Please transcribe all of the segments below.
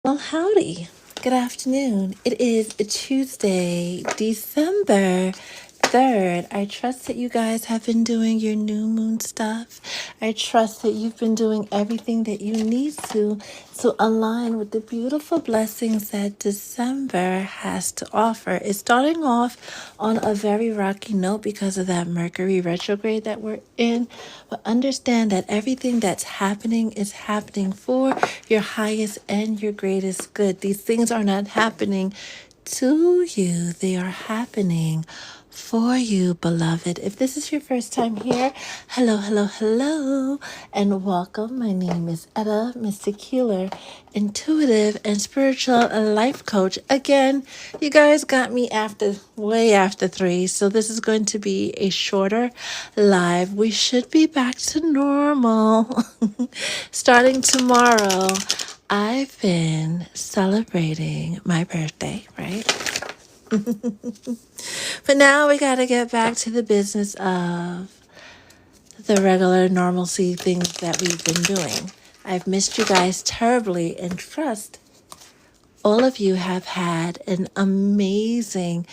Well, howdy. Good afternoon. It is a Tuesday, December 3rd. I trust that you guys have been doing your new moon stuff. I trust that you've been doing everything that you need to align with the beautiful blessings that December has to offer. It's starting off on a very rocky note because of that Mercury retrograde that we're in. But understand that everything that's happening is happening for your highest and your greatest good. These things are not happening to you, they are happening for you, beloved. If this is your first time here, hello, hello, hello, and welcome. My name is Etta, Mystic Healer, intuitive and spiritual life coach. Again, you guys got me way after 3, so this is going to be a shorter live. We should be back to normal starting tomorrow. I've been celebrating my birthday, right? But now we got to get back to the business of the regular normalcy things that we've been doing. I've missed you guys terribly, and trust all of you have had an amazing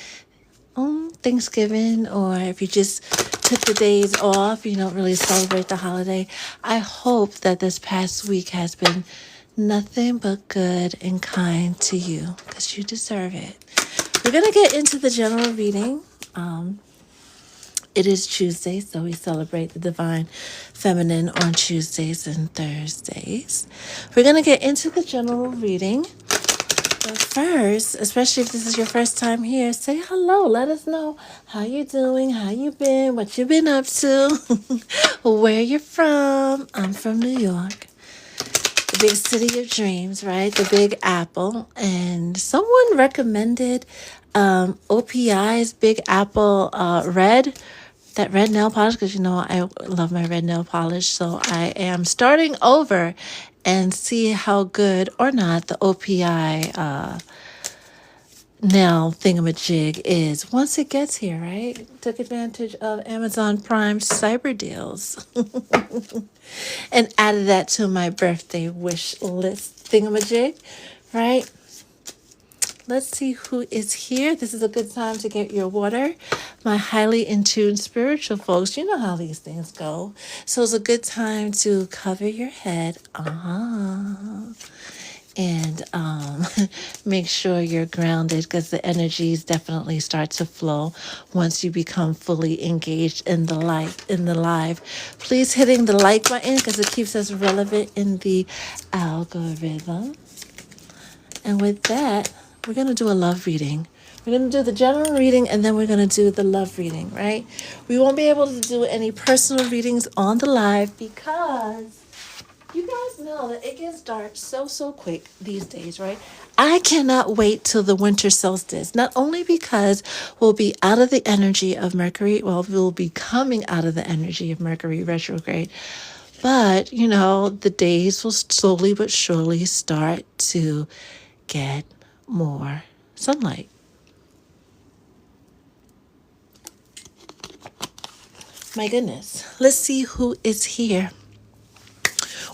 Thanksgiving, or if you just took the days off, you don't really celebrate the holiday. I hope that this past week has been nothing but good and kind to you, because you deserve it. We're going to get into the general reading. It is Tuesday, so we celebrate the divine feminine on Tuesdays and Thursdays. We're going to get into the general reading. But first, especially if this is your first time here, say hello. Let us know how you're doing, how you been, what you've been up to, where you're from. I'm from New York, the big city of dreams, right? The Big Apple. And someone recommended OPI's Big Apple Red, that red nail polish, because I love my red nail polish. So I am starting over and see how good or not the OPI nail thingamajig is once it gets here, right? Took advantage of Amazon Prime cyber deals and added that to my birthday wish list thingamajig, right? Let's see who is here. This is a good time to get your water. My highly in tune spiritual folks, you know how these things go. So it's a good time to cover your head. And make sure you're grounded, because the energies definitely start to flow once you become fully engaged in the live. Please hitting the like button, because it keeps us relevant in the algorithm. And with that, we're going to do a love reading. We're going to do the general reading, and then we're going to do the love reading, right? We won't be able to do any personal readings on the live, because you guys know that it gets dark so quick these days, right? I cannot wait till the winter solstice, not only because we'll be out of the energy of Mercury, we'll be coming out of the energy of Mercury retrograde, but, the days will slowly but surely start to get more sunlight. My goodness. Let's see who is here.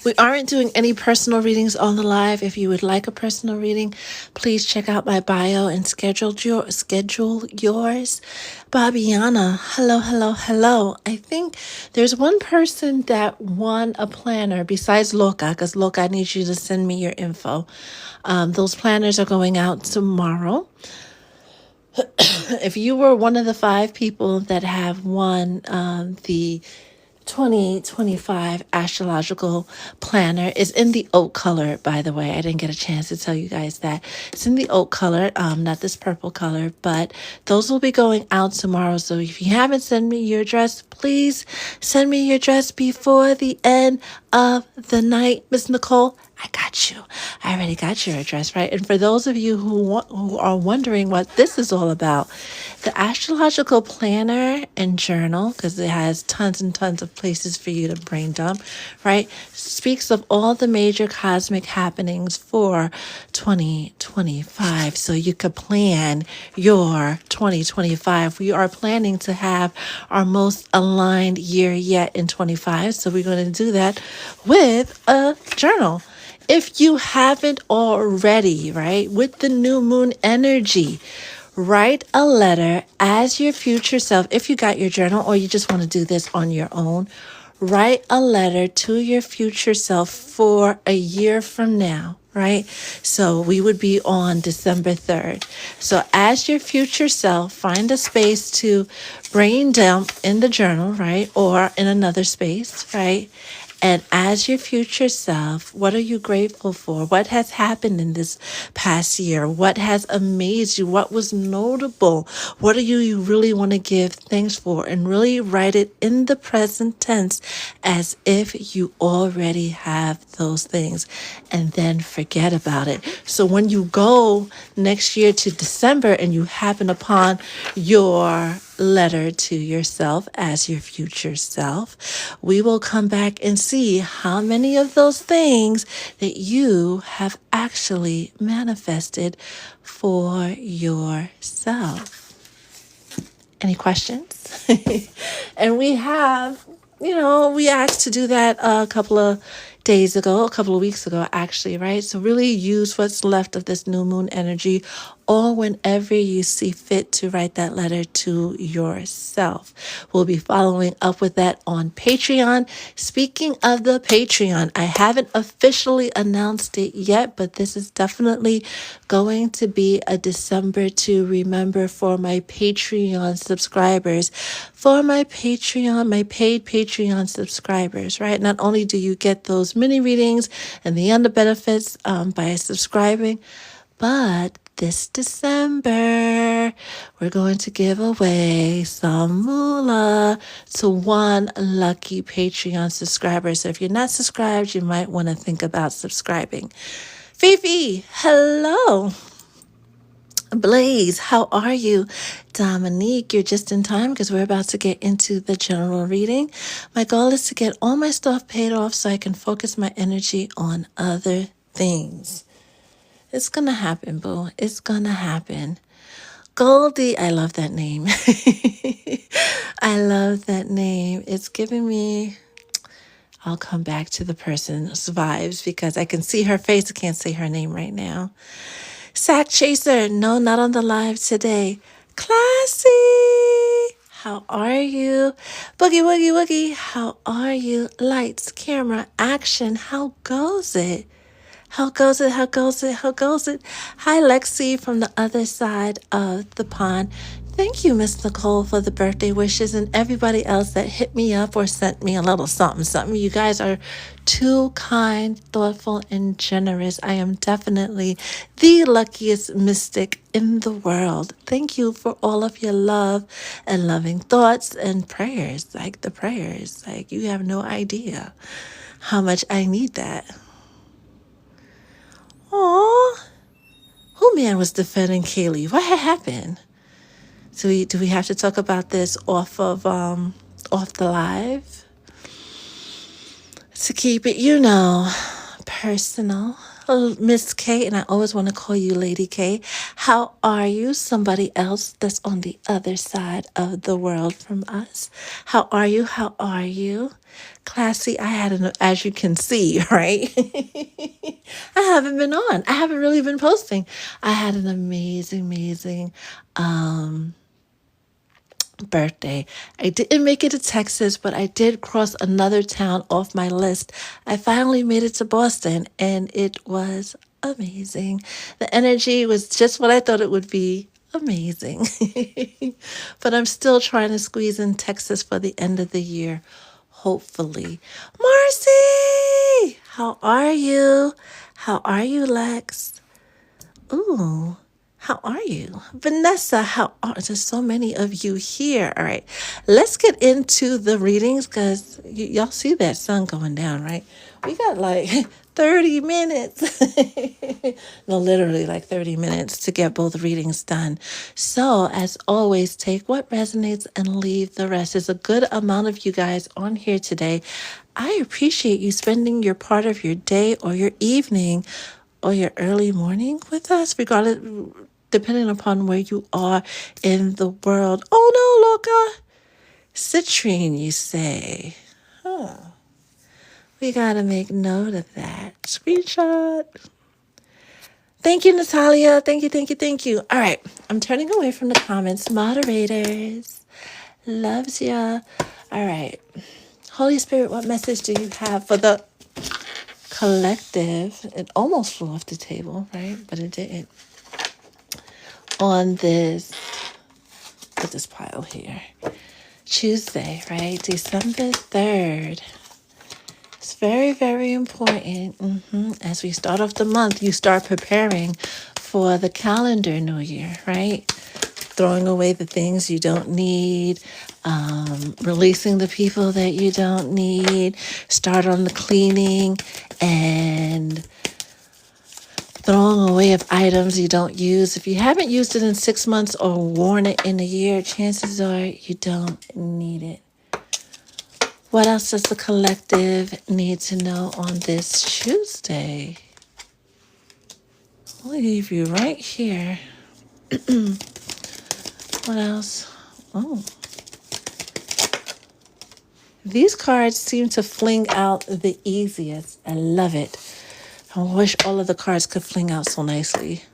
We aren't doing any personal readings on the live. If you would like a personal reading, please check out my bio and schedule yours. Babiana, hello, hello, hello. I think there's one person that won a planner besides Loca, because Loca needs you to send me your info. Those planners are going out tomorrow. If you were one of the 5 people that have won the 2025 astrological planner, is in the oak color, by the way. I didn't get a chance to tell you guys that. It's in the oak color, not this purple color, but those will be going out tomorrow. So if you haven't sent me your address, please send me your address before the end of the night. Miss Nicole, I got you. I already got your address, right? And for those of you who are wondering what this is all about, the astrological planner and journal, because it has tons and tons of places for you to brain dump, right, speaks of all the major cosmic happenings for 2025. So you could plan your 2025. We are planning to have our most aligned year yet in 25. So we're going to do that with a journal. If you haven't already, right, with the new moon energy, write a letter as your future self. If you got your journal or you just want to do this on your own, write a letter to your future self for a year from now, right? So we would be on December 3rd. So as your future self, find a space to brain dump in the journal, right? Or in another space, right? And as your future self, what are you grateful for? What has happened in this past year? What has amazed you? What was notable? What do you really want to give thanks for? And really write it in the present tense as if you already have those things, and then forget about it. So when you go next year to December and you happen upon your letter to yourself as your future self, we will come back and see how many of those things that you have actually manifested for yourself. Any questions? And we have, we asked to do that a couple of weeks ago, actually, right? So really use what's left of this new moon energy, or whenever you see fit to write that letter to yourself. We'll be following up with that on Patreon. Speaking of the Patreon, I haven't officially announced it yet, but this is definitely going to be a December to remember for my Patreon subscribers. For my Patreon, my paid Patreon subscribers, right? Not only do you get those mini readings and the other benefits by subscribing, but this December, we're going to give away some moolah to one lucky Patreon subscriber. So if you're not subscribed, you might want to think about subscribing. Fifi, hello. Blaze, how are you? Dominique, you're just in time because we're about to get into the general reading. My goal is to get all my stuff paid off so I can focus my energy on other things. It's going to happen, boo. It's going to happen. Goldie, I love that name. I love that name. It's giving me, I'll come back to the person's vibes because I can see her face. I can't say her name right now. Sack Chaser, no, not on the live today. Classy, how are you? Boogie, woogie, woogie, how are you? Lights, camera, action, how goes it? How goes it? How goes it? How goes it? Hi, Lexi from the other side of the pond. Thank you, Miss Nicole, for the birthday wishes and everybody else that hit me up or sent me a little something. You guys are too kind, thoughtful, and generous. I am definitely the luckiest mystic in the world. Thank you for all of your love and loving thoughts and prayers. Like the prayers, like you have no idea how much I need that. Aw, who man was defending Kaylee? What had happened? Do we have to talk about this off the live? To keep it, personal. Miss K, and I always want to call you Lady K. How are you? Somebody else that's on the other side of the world from us. How are you? How are you? Classy, as you can see, right? I haven't been on. I haven't really been posting. I had an amazing birthday. I didn't make it to Texas, but I did cross another town off my list. I finally made it to Boston, and it was amazing. The energy was just what I thought it would be. Amazing. But I'm still trying to squeeze in Texas for the end of the year, hopefully. Marcy, how are you? How are you, Lex? Ooh. How are you? Vanessa, how are there's so many of you here. All right, let's get into the readings because y'all see that sun going down, right? We got like 30 minutes. No, literally like 30 minutes to get both readings done. So as always, take what resonates and leave the rest. There's a good amount of you guys on here today. I appreciate you spending your part of your day or your evening or your early morning with us, regardless, depending upon where you are in the world. Oh no, Loca. Citrine, you say. Huh. We gotta make note of that. Screenshot. Thank you, Natalia. Thank you, thank you, thank you. All right. I'm turning away from the comments. Moderators. Loves ya. All right. Holy Spirit, what message do you have for the collective? It almost flew off the table, right? But it didn't. On this, put this pile here. Tuesday, right? December 3rd. It's very, very important. As we start off the month, you start preparing for the calendar new year, right? Throwing away the things you don't need, releasing the people that you don't need, start on the cleaning and throwing away of items you don't use. If you haven't used it in 6 months or worn it in a year, chances are you don't need it. What else does the collective need to know on this Tuesday? I'll leave you right here. What else? Oh, these cards seem to fling out the easiest. I love it. I wish all of the cards could fling out so nicely.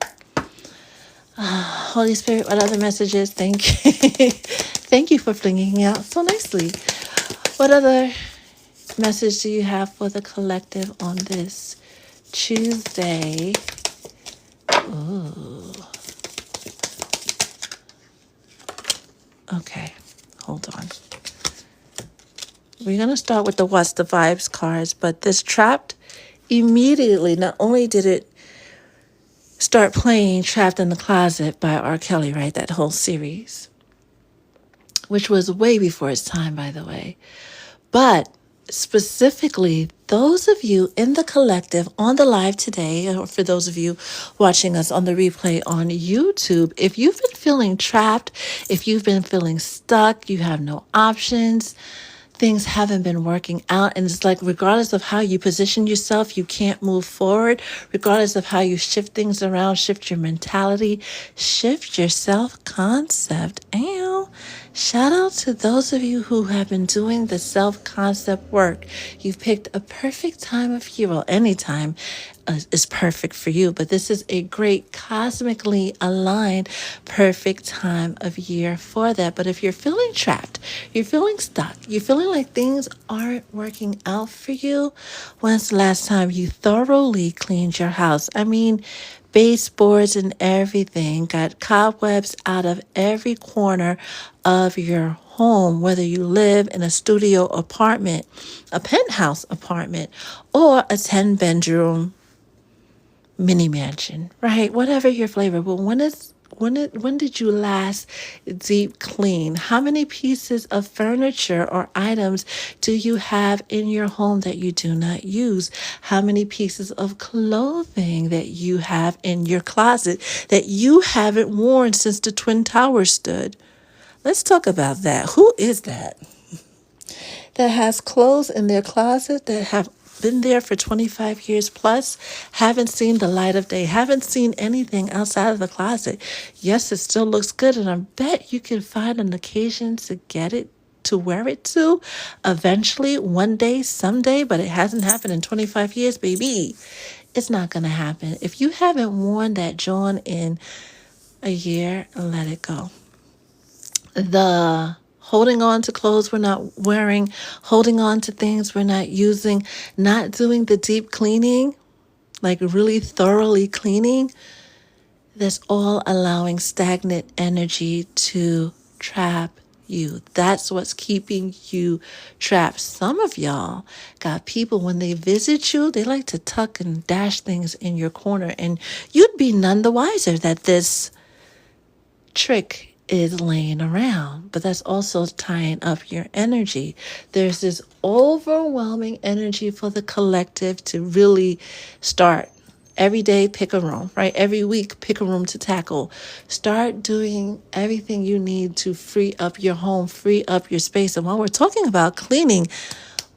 Holy Spirit, what other messages? Thank you. Thank you for flinging out so nicely. What other message do you have for the collective on this Tuesday? Ooh. Okay, hold on. We're going to start with the What's the Vibes cards, but this Trapped immediately, not only did it start playing Trapped in the Closet by R. Kelly, right? That whole series, which was way before its time, by the way. But specifically, those of you in the collective on the live today, or for those of you watching us on the replay on YouTube, if you've been feeling trapped, if you've been feeling stuck, you have no options, things haven't been working out, and it's like regardless of how you position yourself, you can't move forward. Regardless of how you shift things around, shift your mentality, shift your self-concept. Ow. Shout out to those of you who have been doing the self-concept work. You've picked a perfect time of year. Well, any time is perfect for you, but this is a great cosmically aligned perfect time of year for that. But if you're feeling trapped, you're feeling stuck, you're feeling like things aren't working out for you, when's the last time you thoroughly cleaned your house? I mean, baseboards and everything, got cobwebs out of every corner of your home, whether you live in a studio apartment, a penthouse apartment, or a 10-bedroom mini mansion, right? Whatever your flavor. But when did you last deep clean? How many pieces of furniture or items do you have in your home that you do not use? How many pieces of clothing that you have in your closet that you haven't worn since the Twin Towers stood? Let's talk about that. Who is that has clothes in their closet that have been there for 25 years plus, haven't seen the light of day, haven't seen anything outside of the closet? Yes, it still looks good, and I bet you can find an occasion to get it, to wear it to eventually, one day, someday, but it hasn't happened in 25 years, baby. It's not going to happen. If you haven't worn that John in a year, let it go. The holding on to clothes we're not wearing, holding on to things we're not using, not doing the deep cleaning, like really thoroughly cleaning, that's all allowing stagnant energy to trap you. That's what's keeping you trapped. Some of y'all got people, when they visit you, they like to tuck and dash things in your corner, and you'd be none the wiser that this trick is laying around. But that's also tying up your energy. There's this overwhelming energy for the collective to really start every day, pick a room, right? Every week, pick a room to tackle. Start doing everything you need to free up your home, free up your space. And while we're talking about cleaning,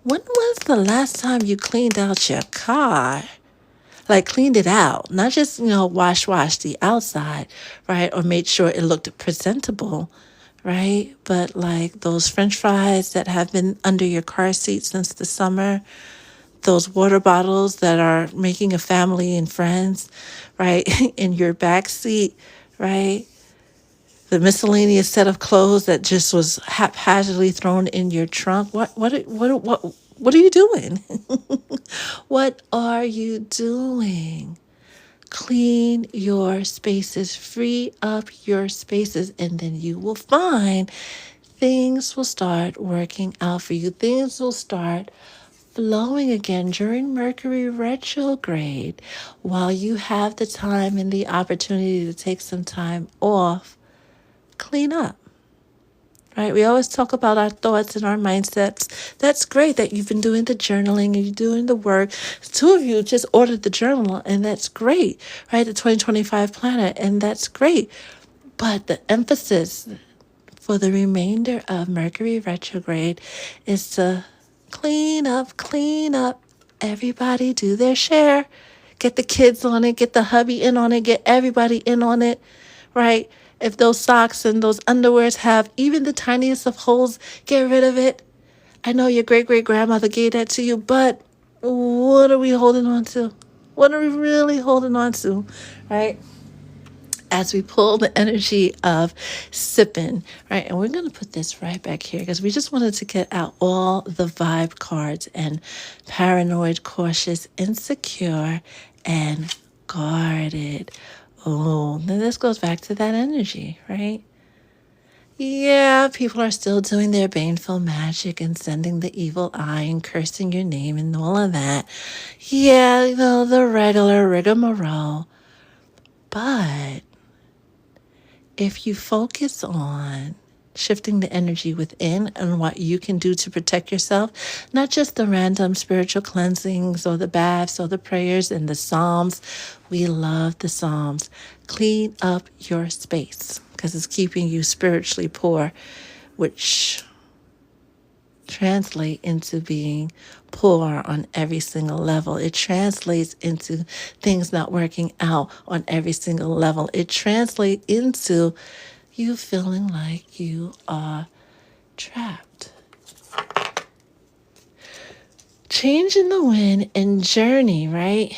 when was the last time you cleaned out your car? Like cleaned it out, not just, wash the outside, right? Or made sure it looked presentable, right? But like those French fries that have been under your car seat since the summer, those water bottles that are making a family and friends, right? In your back seat, right? The miscellaneous set of clothes that just was haphazardly thrown in your trunk. What are you doing? What are you doing? Clean your spaces, free up your spaces, and then you will find things will start working out for you. Things will start flowing again during Mercury retrograde. While you have the time and the opportunity to take some time off, clean up. Right? We always talk about our thoughts and our mindsets. That's great that you've been doing the journaling and you're doing the work. Two of you just ordered the journal, and that's great, right? The 2025 planner, and that's great. But the emphasis for the remainder of Mercury retrograde is to clean up, clean up. Everybody do their share. Get the kids on it, get the hubby in on it, get everybody in on it, right? If those socks and those underwears have even the tiniest of holes, get rid of it. I know your great great grandmother gave that to you, but what are we holding on to? What are we really holding on to, right? As we pull the energy of sipping, right? And we're going to put this right back here because we just wanted to get out all the vibe cards and paranoid, cautious, insecure, and guarded. Oh, then this goes back to that energy, right? Yeah, people are still doing their baneful magic and sending the evil eye and cursing your name and all of that. Yeah, the regular rigmarole. But if you focus on shifting the energy within and what you can do to protect yourself, not just the random spiritual cleansings or the baths or the prayers and the Psalms. We love the Psalms. Clean up your space because it's keeping you spiritually poor, which translate into being poor on every single level. It translates into things not working out on every single level. It translates into you feeling like you are trapped. Change in the wind and journey, right?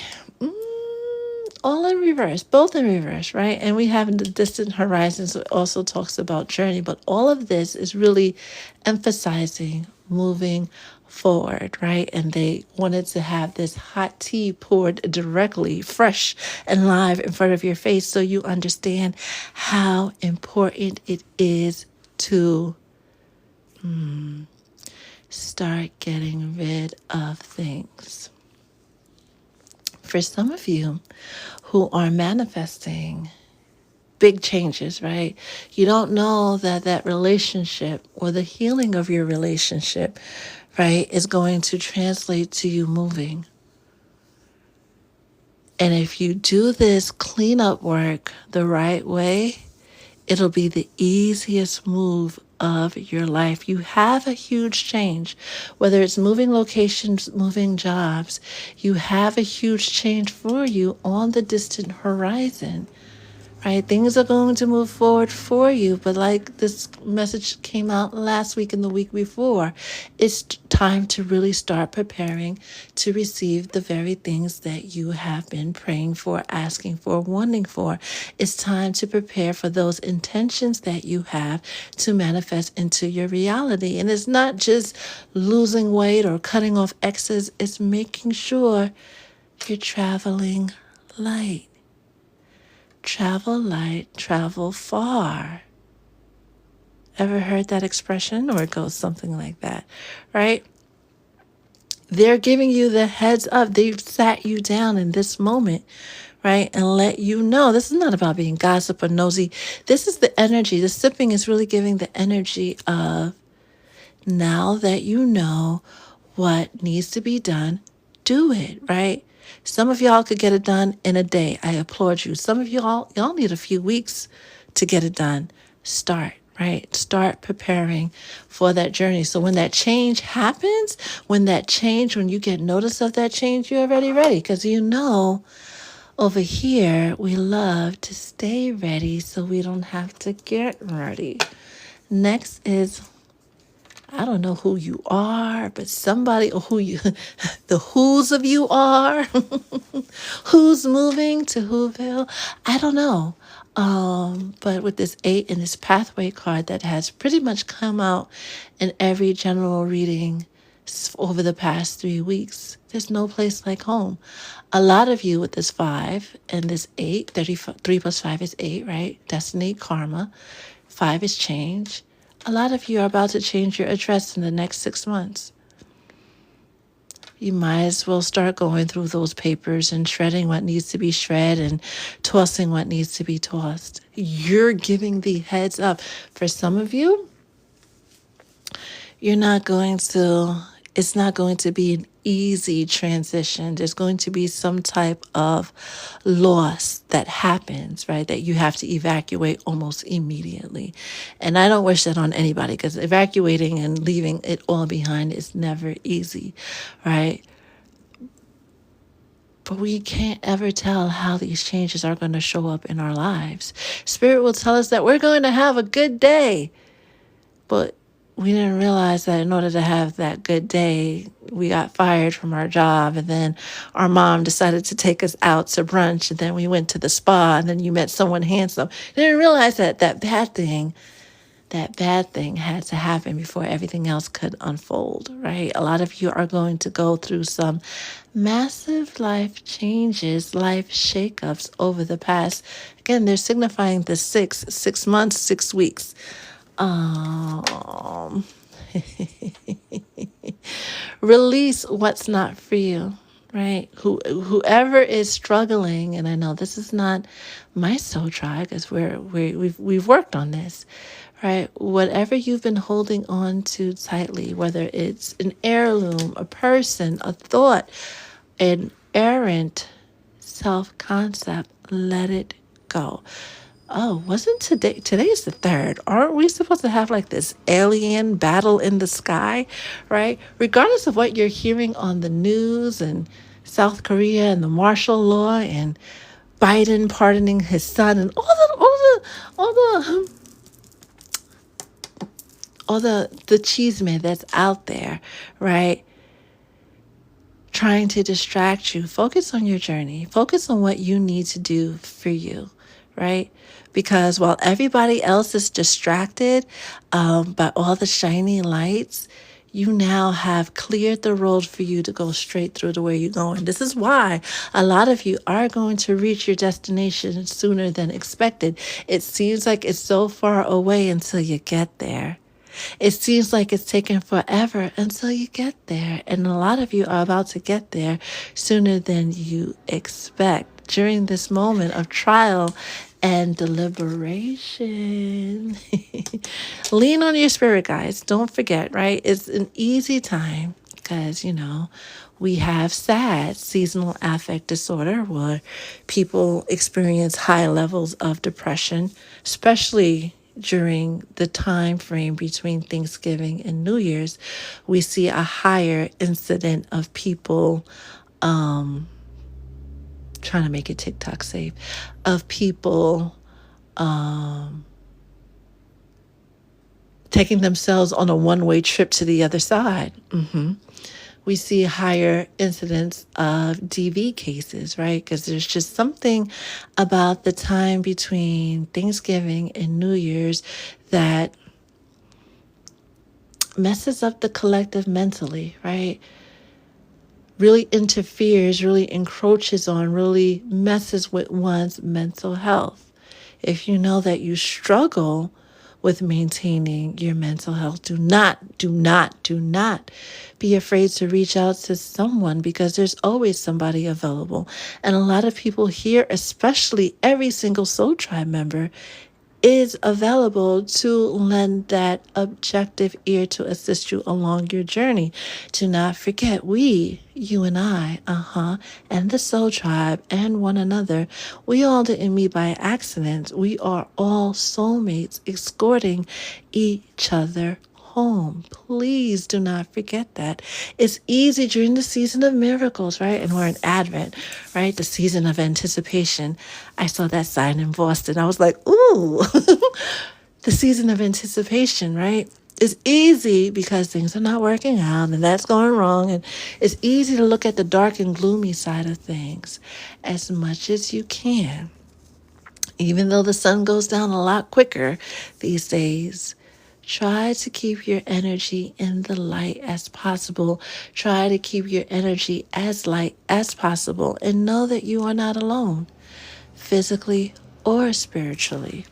All in reverse, both in reverse, right? And we have the distant horizons, it also talks about journey, but all of this is really emphasizing moving forward, right? And they wanted to have this hot tea poured directly, fresh and live in front of your face so you understand how important it is to start getting rid of things. For some of you who are manifesting big changes, right? You don't know that relationship or the healing of your relationship, right, is going to translate to you moving. And if you do this cleanup work the right way, it'll be the easiest move of your life. You have a huge change, whether it's moving locations, moving jobs, you have a huge change for you on the distant horizon, right? Things are going to move forward for you, but like this message came out last week and the week before, it's time to really start preparing to receive the very things that you have been praying for, asking for, wanting for. It's time to prepare for those intentions that you have to manifest into your reality. And it's not just losing weight or cutting off excess, it's making sure you're traveling light. Travel light, travel far. Ever heard that expression? Or it goes something like that, right? They're giving you the heads up. They've sat you down in this moment, right? And let you know this is not about being gossip or nosy. This is the energy. The sipping is really giving the energy of now that you know what needs to be done, do it, right? Some of y'all could get it done in a day. I applaud you. Some of y'all need a few weeks to get it done. Start, right? Start preparing for that journey. So when that change happens, when you get notice of that change, you're already ready because you know over here we love to stay ready so we don't have to get ready. Next is I don't know who you are, but somebody, or who you, the who's of you are, who's moving to Whoville, I don't know. But with this 8 and this pathway card that has pretty much come out in every general reading over the past 3 weeks, there's no place like home. A lot of you with this 5 and this 8, 3 plus 5 is 8, right? Destiny, karma. 5 is change. A lot of you are about to change your address in the next 6 months. You might as well start going through those papers and shredding what needs to be shredded and tossing what needs to be tossed. You're giving the heads up. For some of you, it's not going to be an easy transition. There's going to be some type of loss that happens, right? That you have to evacuate almost immediately. And I don't wish that on anybody, because evacuating and leaving it all behind is never easy, right? But we can't ever tell how these changes are going to show up in our lives. Spirit will tell us that we're going to have a good day, but we didn't realize that in order to have that good day, we got fired from our job, and then our mom decided to take us out to brunch, and then we went to the spa, and then you met someone handsome. You didn't realize that that bad thing had to happen before everything else could unfold, right? A lot of you are going to go through some massive life changes, life shakeups over the past. Again, they're signifying the 6 months, 6 weeks. Release what's not for you, right? Whoever is struggling, and I know this is not my soul tribe, because we've worked on this, right? Whatever you've been holding on to tightly, whether it's an heirloom, a person, a thought, an errant self-concept, let it go. Oh, wasn't today? Today's the 3rd. Aren't we supposed to have like this alien battle in the sky, right? Regardless of what you're hearing on the news and South Korea and the martial law and Biden pardoning his son and all the chisme that's out there, right? Trying to distract you. Focus on your journey. Focus on what you need to do for you, right? Because while everybody else is distracted by all the shiny lights, you now have cleared the road for you to go straight through to where you're going. This is why a lot of you are going to reach your destination sooner than expected. It seems like it's so far away until you get there. It seems like it's taken forever until you get there. And a lot of you are about to get there sooner than you expect during this moment of trial and deliberation. Lean on your spirit, guys. Don't forget, right? It's an easy time because, we have SAD, seasonal affect disorder, where people experience high levels of depression, especially during the time frame between Thanksgiving and New Year's. We see a higher incident of people trying to make it TikTok safe, of people taking themselves on a one-way trip to the other side. We see higher incidence of DV cases, right? Because there's just something about the time between Thanksgiving and New Year's that messes up the collective mentally, right? Really interferes, really encroaches on, really messes with one's mental health. If you know that you struggle with maintaining your mental health, do not be afraid to reach out to someone, because there's always somebody available. And a lot of people here, especially every single Soul Tribe member, is available to lend that objective ear to assist you along your journey. Do not forget, you and I, and the Soul Tribe and one another, we all didn't meet by accident. We are all soulmates escorting each other home. Please do not forget that. It's easy during the season of miracles, right? And we're in Advent, right? The season of anticipation. I saw that sign in Boston. I was like, ooh, the season of anticipation, right? It's easy because things are not working out and that's going wrong. And it's easy to look at the dark and gloomy side of things as much as you can. Even though the sun goes down a lot quicker these days, try to keep your energy in the light as possible. Try to keep your energy as light as possible and know that you are not alone, physically or spiritually.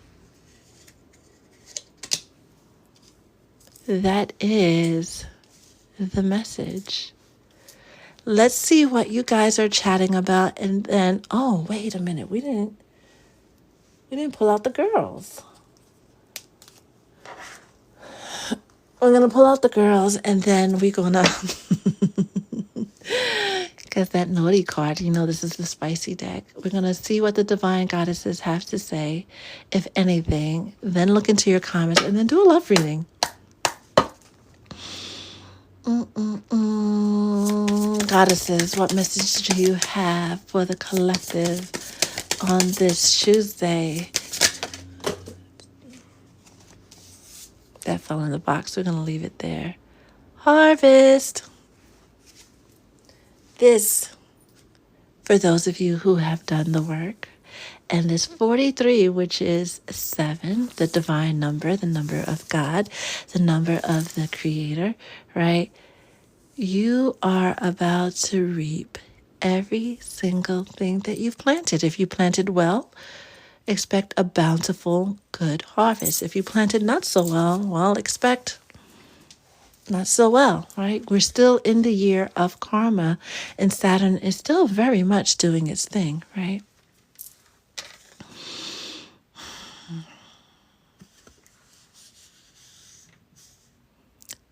That is the message. Let's see what you guys are chatting about, and then oh, wait a minute. We didn't pull out the girls. We're going to pull out the girls, and then we're going to because that naughty card, this is the spicy deck. We're going to see what the divine goddesses have to say, if anything, then look into your comments and then do a love reading. Goddesses, what message do you have for the collective on this Tuesday? That fell in the box. We're going to leave it there. Harvest. This, for those of you who have done the work. And this 43, which is 7, the divine number, the number of God, the number of the Creator, right? You are about to reap every single thing that you've planted. If you planted well, expect a bountiful, good harvest. If you planted not so well, expect not so well, right? We're still in the year of karma, and Saturn is still very much doing its thing, right?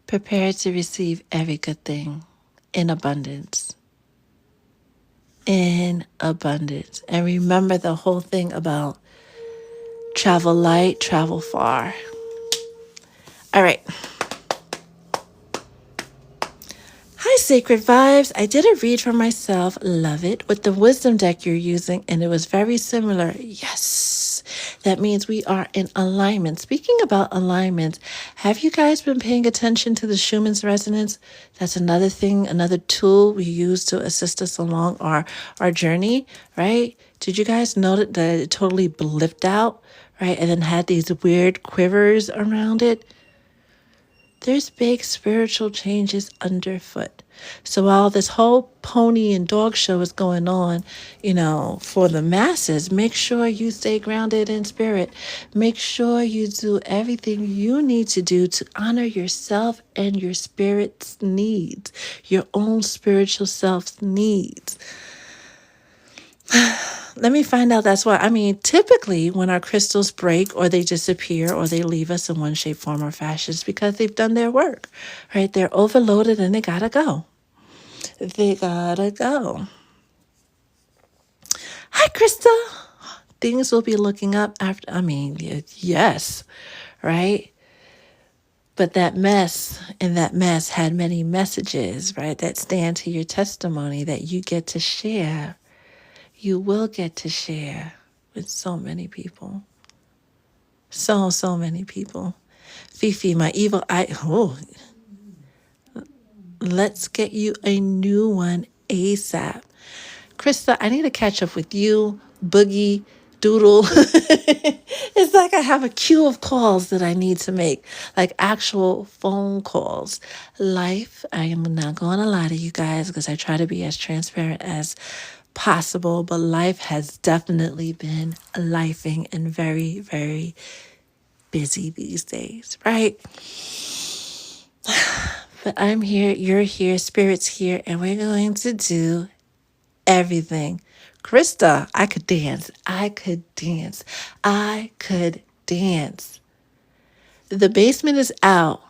Prepare to receive every good thing in abundance. In abundance. And remember the whole thing about travel light, travel far. All right. Hi, Sacred Vibes. I did a read for myself. Love it. With the wisdom deck you're using, and it was very similar. Yes. That means we are in alignment. Speaking about alignment, have you guys been paying attention to the Schumann's resonance? That's another thing, another tool we use to assist us along our journey, right? Did you guys notice that it totally blipped out, right? And then had these weird quivers around it? There's big spiritual changes underfoot. So while this whole pony and dog show is going on, for the masses, make sure you stay grounded in spirit. Make sure you do everything you need to do to honor yourself and your spirit's needs, your own spiritual self's needs. Let me find out. That's why, typically when our crystals break or they disappear or they leave us in one shape, form, or fashion, it's because they've done their work, right? They're overloaded and they gotta go. They gotta go. Hi, Krista. Things will be looking up after, yes, right? But that mess had many messages, right? That stand to your testimony that you get to share. You will get to share with so many people. So many people. Fifi, my evil eye. Oh, let's get you a new one ASAP. Krista, I need to catch up with you, Boogie, Doodle. It's like I have a queue of calls that I need to make, like actual phone calls. Life, I am not going to lie to you guys because I try to be as transparent as possible, but life has definitely been lifing and very, very busy these days, right? But I'm here, you're here, Spirit's here, and we're going to do everything. Krista, I could dance. The basement is out.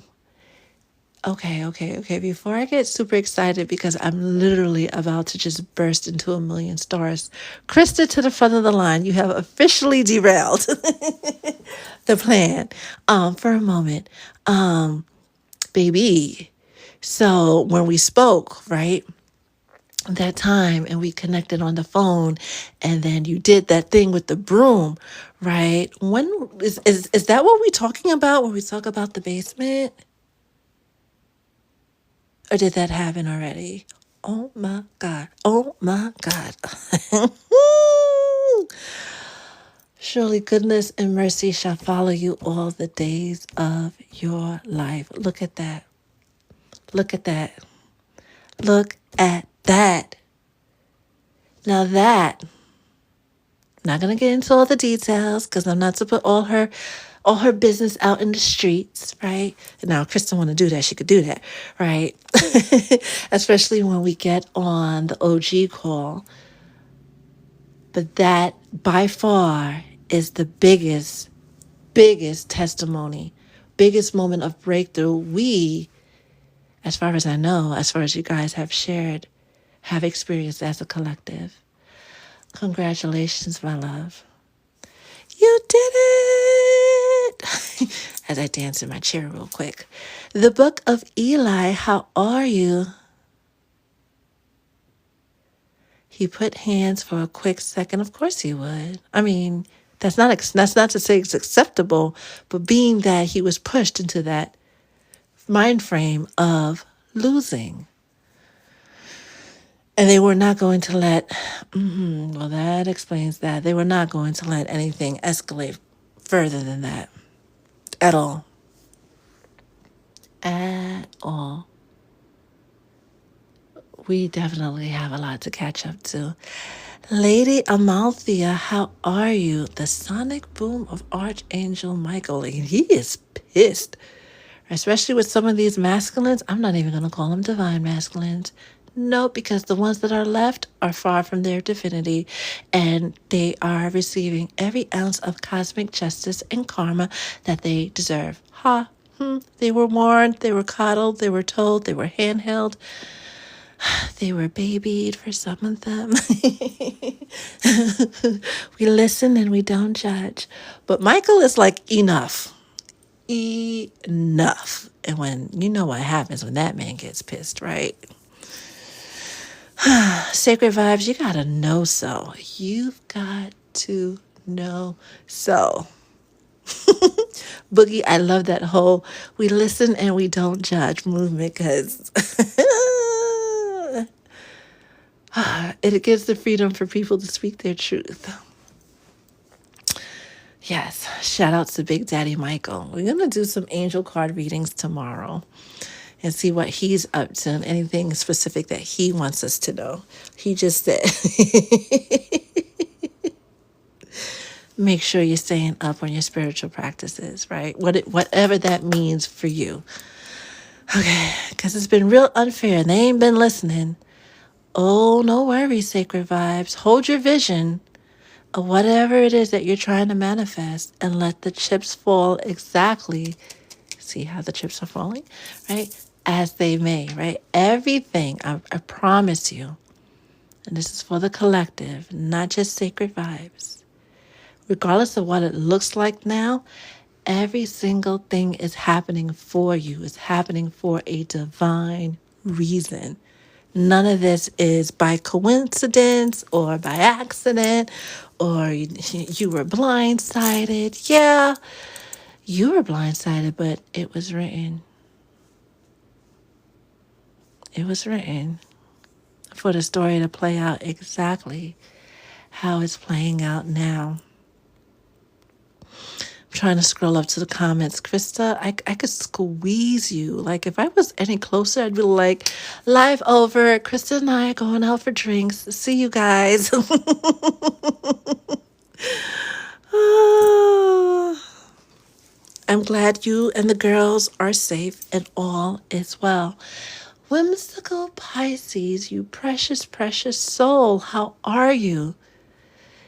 Okay. Before I get super excited, because I'm literally about to just burst into a million stars, Krista, to the front of the line, you have officially derailed the plan for a moment. Baby, so when we spoke, right, that time, and we connected on the phone, and then you did that thing with the broom, right? When is that what we're talking about when we talk about the basement? Or did that happen already? Oh my God. Oh my God. Surely goodness and mercy shall follow you all the days of your life. Look at that. Look at that. Look at that. Now that, not going to get into all the details because I'm not to put all her business out in the streets, right? Now, Kristen want to do that. She could do that, right? Especially when we get on the OG call. But that by far is the biggest testimony, biggest moment of breakthrough we, as far as I know, as far as you guys have shared, have experienced as a collective. Congratulations, my love. You did it! As I dance in my chair real quick. The Book of Eli, how are you? He put hands for a quick second. Of course he would. I mean, that's not to say it's acceptable, but being that he was pushed into that mind frame of losing. And they were not going to well, that explains that. They were not going to let anything escalate further than that. At all. At all. We definitely have a lot to catch up to. Lady Amalthea, how are you? The sonic boom of Archangel Michael. And he is pissed. Especially with some of these masculines. I'm not even going to call them divine masculines. No, because the ones that are left are far from their divinity, and they are receiving every ounce of cosmic justice and karma that they deserve. They were warned, they were coddled, they were told, they were handheld, they were babied for some of them. We listen and we don't judge. But Michael is like, enough. Enough. And when you know what happens when that man gets pissed, right? Sacred vibes, you gotta know so. You've got to know so. Boogie, I love that whole we listen and we don't judge movement because it gives the freedom for people to speak their truth. Yes, shout outs to Big Daddy Michael. We're going to do some angel card readings tomorrow and see what he's up to and anything specific that he wants us to know. He just said, make sure you're staying up on your spiritual practices, right? Whatever that means for you. Okay, because it's been real unfair and they ain't been listening. Oh, no worries, sacred vibes. Hold your vision of whatever it is that you're trying to manifest and let the chips fall exactly. See how the chips are falling, right? As they may, right? Everything, I promise you, and this is for the collective, not just sacred vibes. Regardless of what it looks like now, every single thing is happening for you. It's happening for a divine reason. None of this is by coincidence or by accident or you were blindsided. Yeah, you were blindsided, but it was written. It was written for the story to play out exactly how it's playing out now. I'm trying to scroll up to the comments. Krista, I could squeeze you. Like, if I was any closer, I'd be like, live over. Krista and I are going out for drinks. See you guys. I'm glad you and the girls are safe and all is well. Whimsical Pisces, you precious, precious soul, how are you?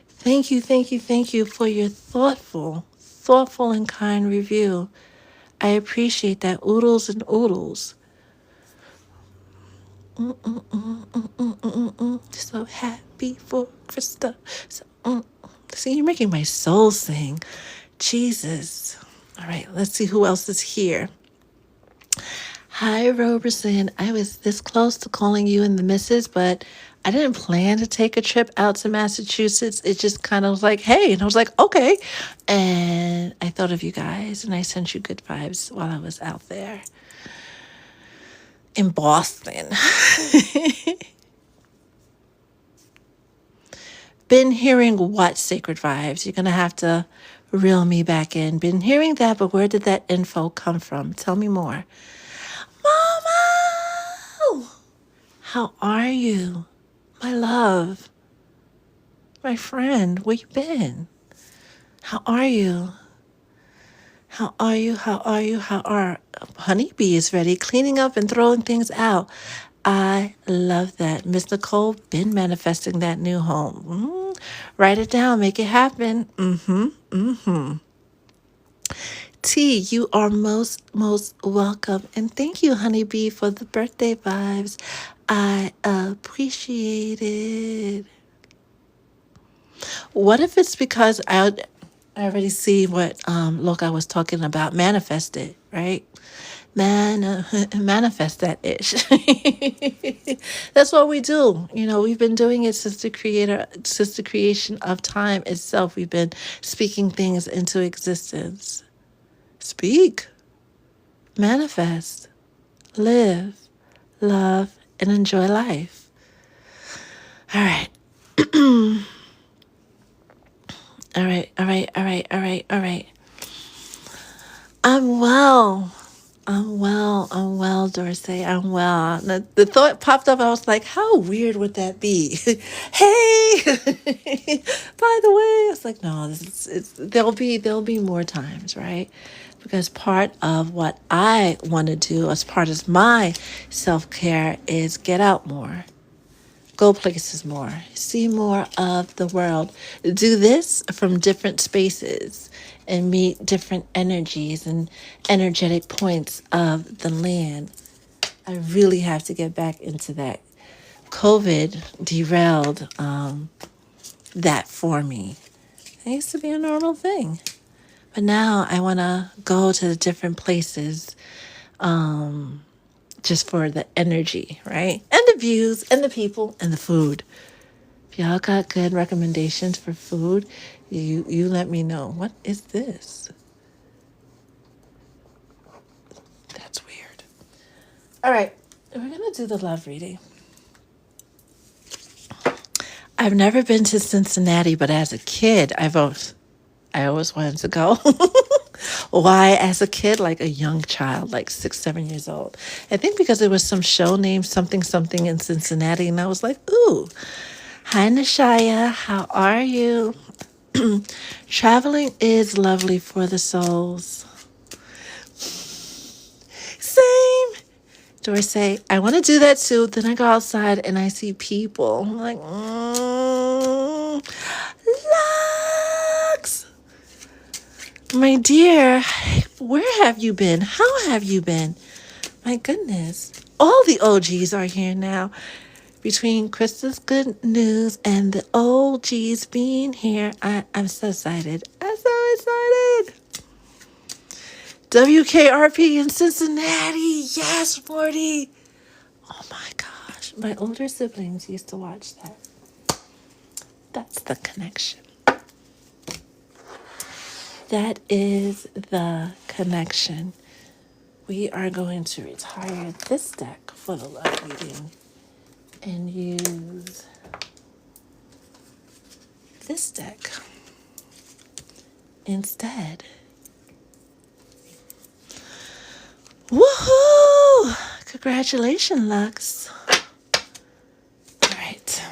Thank you for your thoughtful and kind review. I appreciate that. Oodles and oodles. So happy for Krista. See, you're making my soul sing. Jesus. All right, let's see who else is here. Hi, Roberson. I was this close to calling you and the missus, but I didn't plan to take a trip out to Massachusetts. It just kind of was like, hey. And I was like, okay. And I thought of you guys, and I sent you good vibes while I was out there. in Boston. Been hearing what, Sacred Vibes? You're going to have to reel me back in. Been hearing that, but where did that info come from? Tell me more. Mama! How are you? My love. My friend, where you been? How are you? How are you? How are you? How are Honeybee is ready, cleaning up and throwing things out. I love that. Miss Nicole, been manifesting that new home. Write it down, make it happen. T, you are most welcome. And thank you, Honeybee, for the birthday vibes. I appreciate it. What if it's because I already see what Loka was talking about, manifested, right? Manifest that ish. That's what we do. You know, we've been doing it since the creation of time itself. We've been speaking things into existence. Speak, manifest, live, love, and enjoy life. All right. All right. I'm well. I'm well, Dorsey. I'm well. The thought popped up. I was like, how weird would that be? Hey, by the way, it's like, no, there'll be more times, right? Because part of what I want to do as part of my self-care is get out more. Go places more, see more of the world, do this from different spaces and meet different energies and energetic points of the land. I really have to get back into that. COVID derailed that for me. It used to be a normal thing. But now I want to go to different places just for the energy, right? And the views and the people and the food. If y'all got good recommendations for food, you let me know. What is this? That's weird. All right, we're going to do the love reading. I've never been to Cincinnati, but as a kid, I always wanted to go. Why? As a kid, like a young child, like 6, 7 years old. I think because there was some show named something something in Cincinnati, and I was like, ooh. Hi, Nishaya. How are you? Traveling is lovely for the souls. Same. Dorsey, I want to do that too. Then I go outside and I see people. I'm like, Lux! My dear, where have you been? How have you been? My goodness. All the OGs are here now. Between Krista's good news and the OGs being here, I'm so excited. I'm so excited. WKRP in Cincinnati. Yes, 40. Oh my gosh. My older siblings used to watch that. That's the connection. That is the connection. We are going to retire this deck for the love reading and use this deck instead. Woohoo! Congratulations, Lux. All right.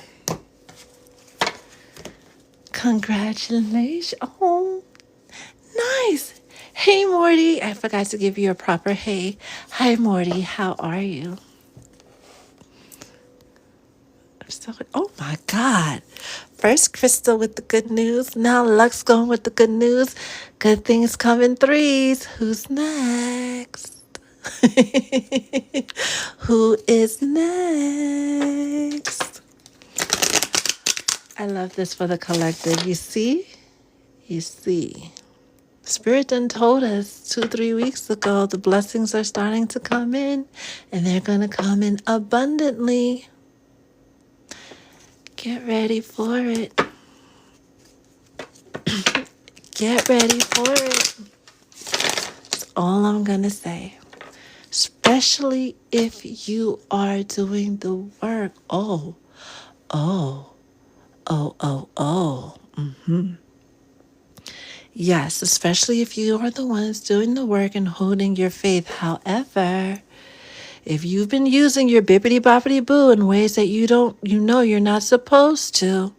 Congratulations. Oh, nice. Hey, Morty. I forgot to give you a proper hey. Hi, Morty. How are you? Oh, my God. First, Crystal with the good news. Now, Lux going with the good news. Good things come in threes. Who's next? Who is next? I love this for the collective. You see? Spirit done told us 2-3 weeks ago the blessings are starting to come in, and they're going to come in abundantly. Get ready for it. Get ready for it. That's all I'm going to say. Spread especially if you are doing the work. Oh, oh, oh, oh. Yes, especially if you are the ones doing the work and holding your faith. However, if you've been using your bippity boppity boo in ways that you know you're not supposed to,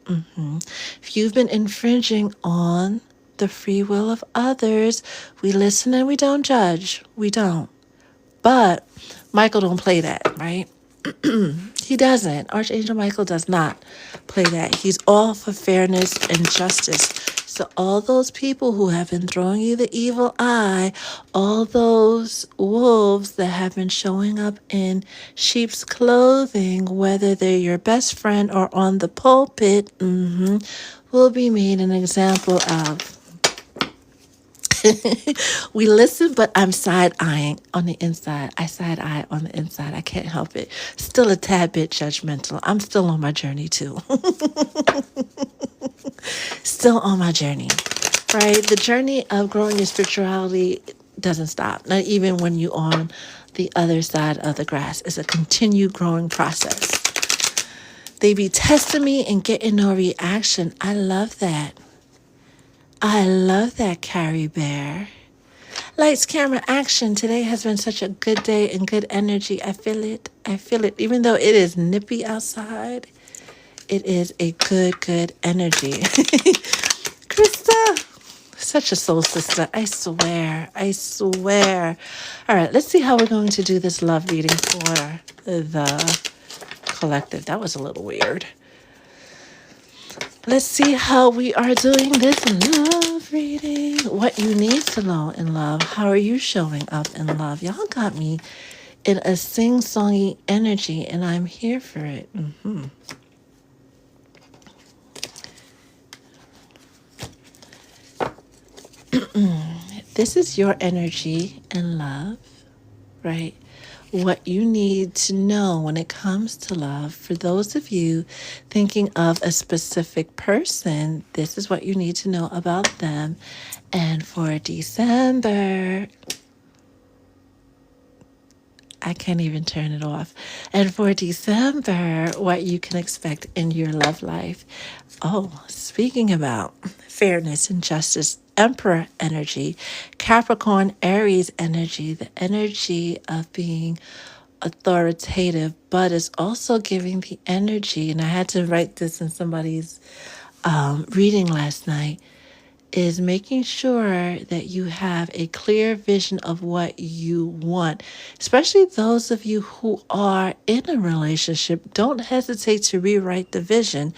if you've been infringing on the free will of others, we listen and we don't judge. We don't. But Michael don't play that, right? He doesn't. Archangel Michael does not play that. He's all for fairness and justice. So all those people who have been throwing you the evil eye, all those wolves that have been showing up in sheep's clothing, whether they're your best friend or on the pulpit, will be made an example of. We listen, but I'm side eyeing on the inside. I side eye on the inside. I can't help it. Still a tad bit judgmental. I'm still on my journey too. Still on my journey, right? The journey of growing your spirituality doesn't stop. Not even when you're on the other side of the grass. It's a continued growing process. They be testing me and getting no reaction. I love that. I love that, Carrie Bear. Lights, camera, action. Today has been such a good day and good energy. I feel it. I feel it. Even though it is nippy outside, it is a good energy. Krista, such a soul sister. I swear. I swear. All right, let's see how we're going to do this love reading for the collective. That was a little weird. Let's see how we are doing this love reading. What you need to know in love. How are you showing up in love? Y'all got me in a sing-songy energy, and I'm here for it. This is your energy in love, right? What you need to know when it comes to love. For those of you thinking of a specific person, this is what you need to know about them. And for December, I can't even turn it off. And for December, what you can expect in your love life. Oh, speaking about fairness and justice, Emperor energy, Capricorn, Aries energy, the energy of being authoritative, but it's also giving the energy, and I had to write this in somebody's reading last night, is making sure that you have a clear vision of what you want. Especially those of you who are in a relationship, don't hesitate to rewrite the vision,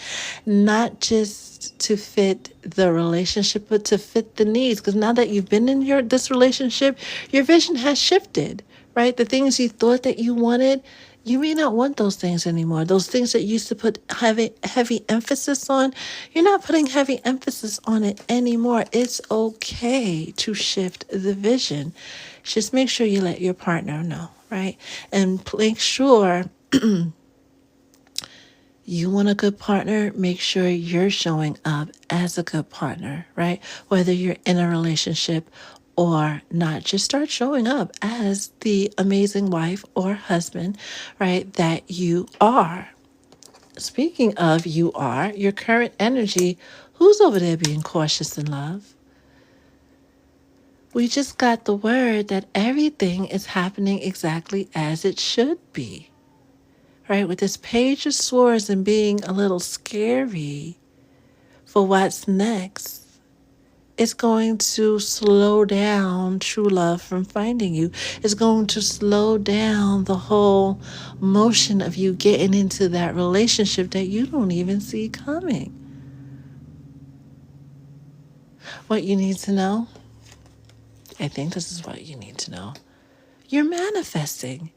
not just to fit the relationship, but to fit the needs. Because now that you've been in this relationship, your vision has shifted, right? The things you thought that you wanted, you may not want those things anymore. Those things that you used to put heavy emphasis on, you're not putting heavy emphasis on it anymore. It's okay to shift the vision. Just make sure you let your partner know, right? And make sure you want a good partner, make sure you're showing up as a good partner, right? Whether you're in a relationship or not, just start showing up as the amazing wife or husband, right, that you are. Speaking of you are, your current energy, who's over there being cautious in love? We just got the word that everything is happening exactly as it should be. Right, with this Page of Swords and being a little scary for what's next, it's going to slow down true love from finding you. It's going to slow down the whole motion of you getting into that relationship that you don't even see coming. What you need to know, I think this is what you need to know. You're manifesting.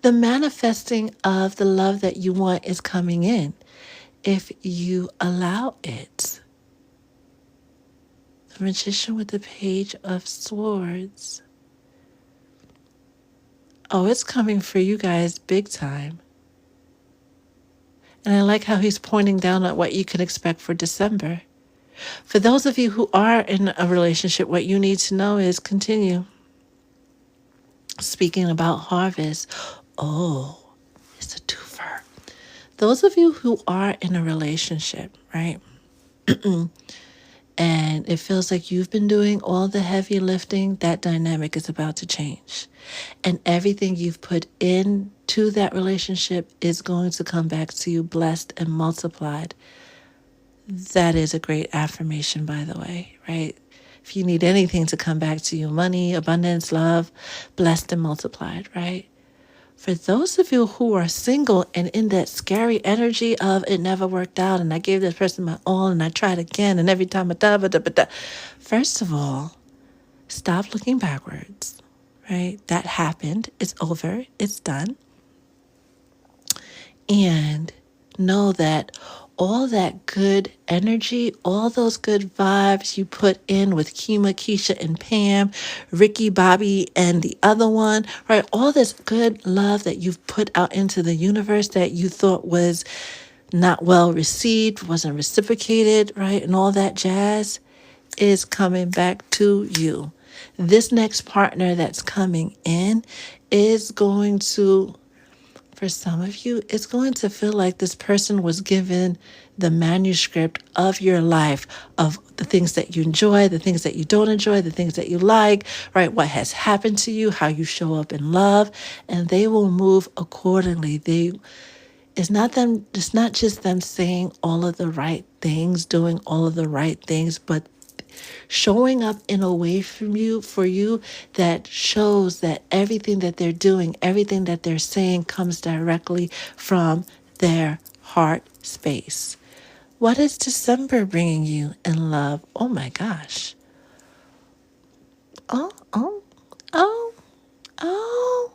The manifesting of the love that you want is coming in if you allow it. The Magician with the Page of Swords. Oh, it's coming for you guys big time. And I like how he's pointing down at what you can expect for December. For those of you who are in a relationship, what you need to know is continue. Speaking about harvest, oh, it's a twofer. Those of you who are in a relationship, right? And it feels like you've been doing all the heavy lifting, that dynamic is about to change. And everything you've put into that relationship is going to come back to you blessed and multiplied. That is a great affirmation, by the way, right? If you need anything to come back to you, money, abundance, love, blessed and multiplied, right? For those of you who are single and in that scary energy of it never worked out and I gave this person my all and I tried again and every time first of all, stop looking backwards, right? That happened. It's over. It's done. And know that all that good energy, all those good vibes you put in with Kima, Keisha, and Pam, Ricky, Bobby, and the other one, right? All this good love that you've put out into the universe that you thought was not well received, wasn't reciprocated, right? And all that jazz is coming back to you. This next partner that's coming in is going to, for some of you, it's going to feel like this person was given the manuscript of your life, of the things that you enjoy, the things that you don't enjoy, the things that you like, right? What has happened to you, how you show up in love, and they will move accordingly. It's not just them saying all of the right things, doing all of the right things, but showing up in a way for you that shows that everything that they're doing, everything that they're saying comes directly from their heart space. What is December bringing you in love? Oh my gosh. Oh, oh, oh, oh.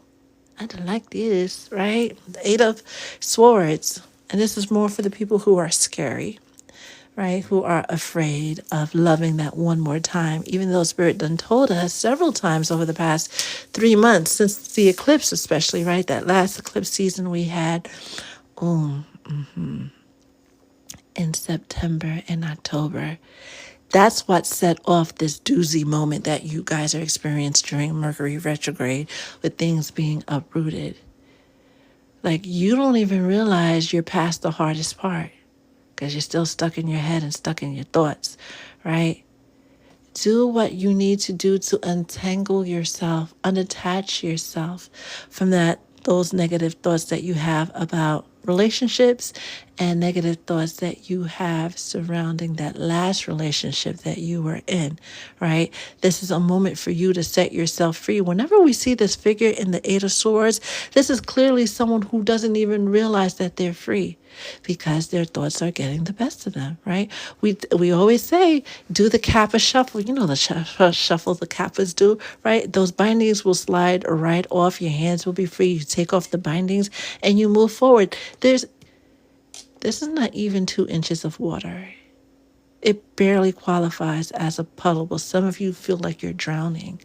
I don't like this, right? The Eight of Swords. And this is more for the people who are scary, right? Who are afraid of loving that one more time, even though Spirit done told us several times over the past 3 months, since the eclipse, especially, right? That last eclipse season we had in September and October. That's what set off this doozy moment that you guys are experiencing during Mercury retrograde with things being uprooted. Like, you don't even realize you're past the hardest part because you're still stuck in your head and stuck in your thoughts, right? Do what you need to do to untangle yourself, unattach yourself from those negative thoughts that you have about relationships and negative thoughts that you have surrounding that last relationship that you were in, right? This is a moment for you to set yourself free. Whenever we see this figure in the Eight of Swords, this is clearly someone who doesn't even realize that they're free because their thoughts are getting the best of them, right? We always say, do the Kappa shuffle. You know the shuffle the Kappas do, right? Those bindings will slide right off. Your hands will be free. You take off the bindings and you move forward. This is not even 2 inches of water. It barely qualifies as a puddle, but some of you feel like you're drowning.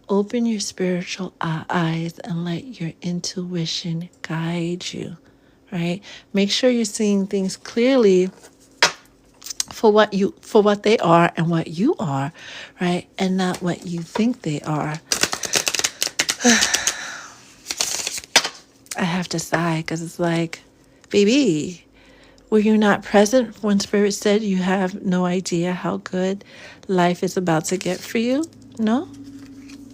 Open your spiritual eyes and let your intuition guide you, right? Make sure you're seeing things clearly for what they are and what you are, right? And not what you think they are. I have to sigh because it's like, baby, were you not present when Spirit said you have no idea how good life is about to get for you? No?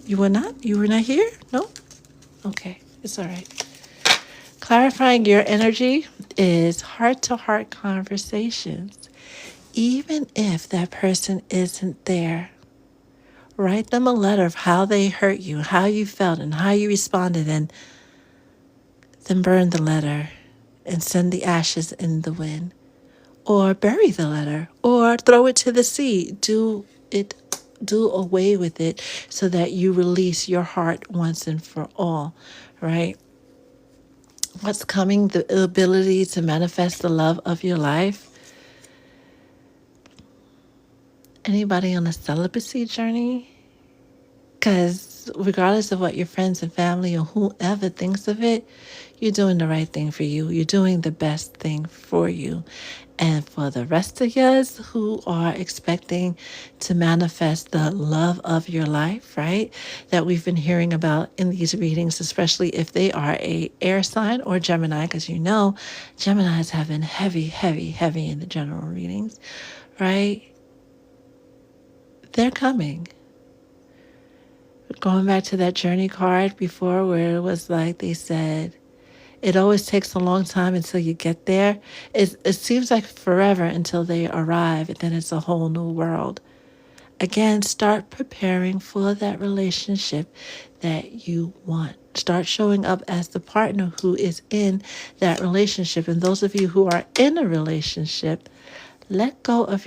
You were not? You were not here? No? Okay, it's all right. Clarifying your energy is heart-to-heart conversations. Even if that person isn't there, write them a letter of how they hurt you, how you felt, and how you responded, and then burn the letter and send the ashes in the wind. Or bury the letter, or throw it to the sea. Do away with it so that you release your heart once and for all, right? What's coming? The ability to manifest the love of your life. Anybody on a celibacy journey? Because regardless of what your friends and family or whoever thinks of it, you're doing the right thing for you. You're doing the best thing for you. And for the rest of us who are expecting to manifest the love of your life, right? That we've been hearing about in these readings, especially if they are a air sign or Gemini, because you know Geminis have been heavy, heavy, heavy in the general readings, right? They're coming. Going back to that journey card before where it was like they said, it always takes a long time until you get there. It seems like forever until they arrive, and then it's a whole new world. Again, start preparing for that relationship that you want. Start showing up as the partner who is in that relationship. And those of you who are in a relationship, let go of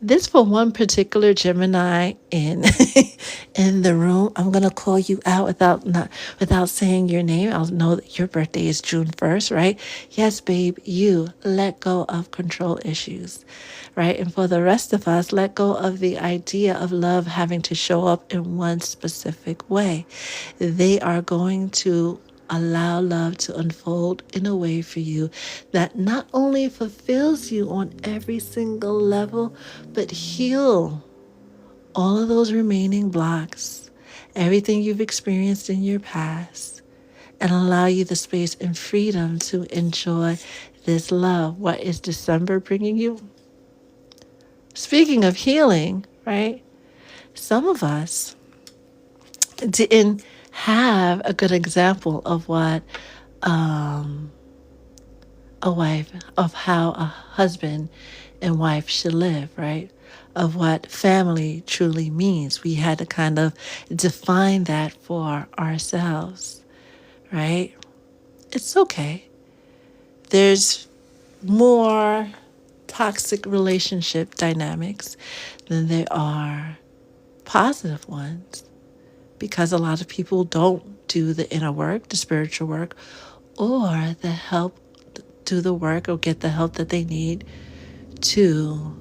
this for one particular Gemini in in the room. I'm gonna call you out without saying your name. I'll know that your birthday is June 1st, right? Yes, babe, you let go of control issues, right? And for the rest of us, let go of the idea of love having to show up in one specific way. They are going to allow love to unfold in a way for you that not only fulfills you on every single level, but heal all of those remaining blocks, everything you've experienced in your past, and allow you the space and freedom to enjoy this love. What is December bringing you? Speaking of healing, right? Some of us didn't have a good example of what a wife, of how a husband and wife should live, right? Of what family truly means. We had to kind of define that for ourselves, right? It's okay. There's more toxic relationship dynamics than there are positive ones, because a lot of people don't do the inner work, the spiritual work, or the help, do the work or get the help that they need to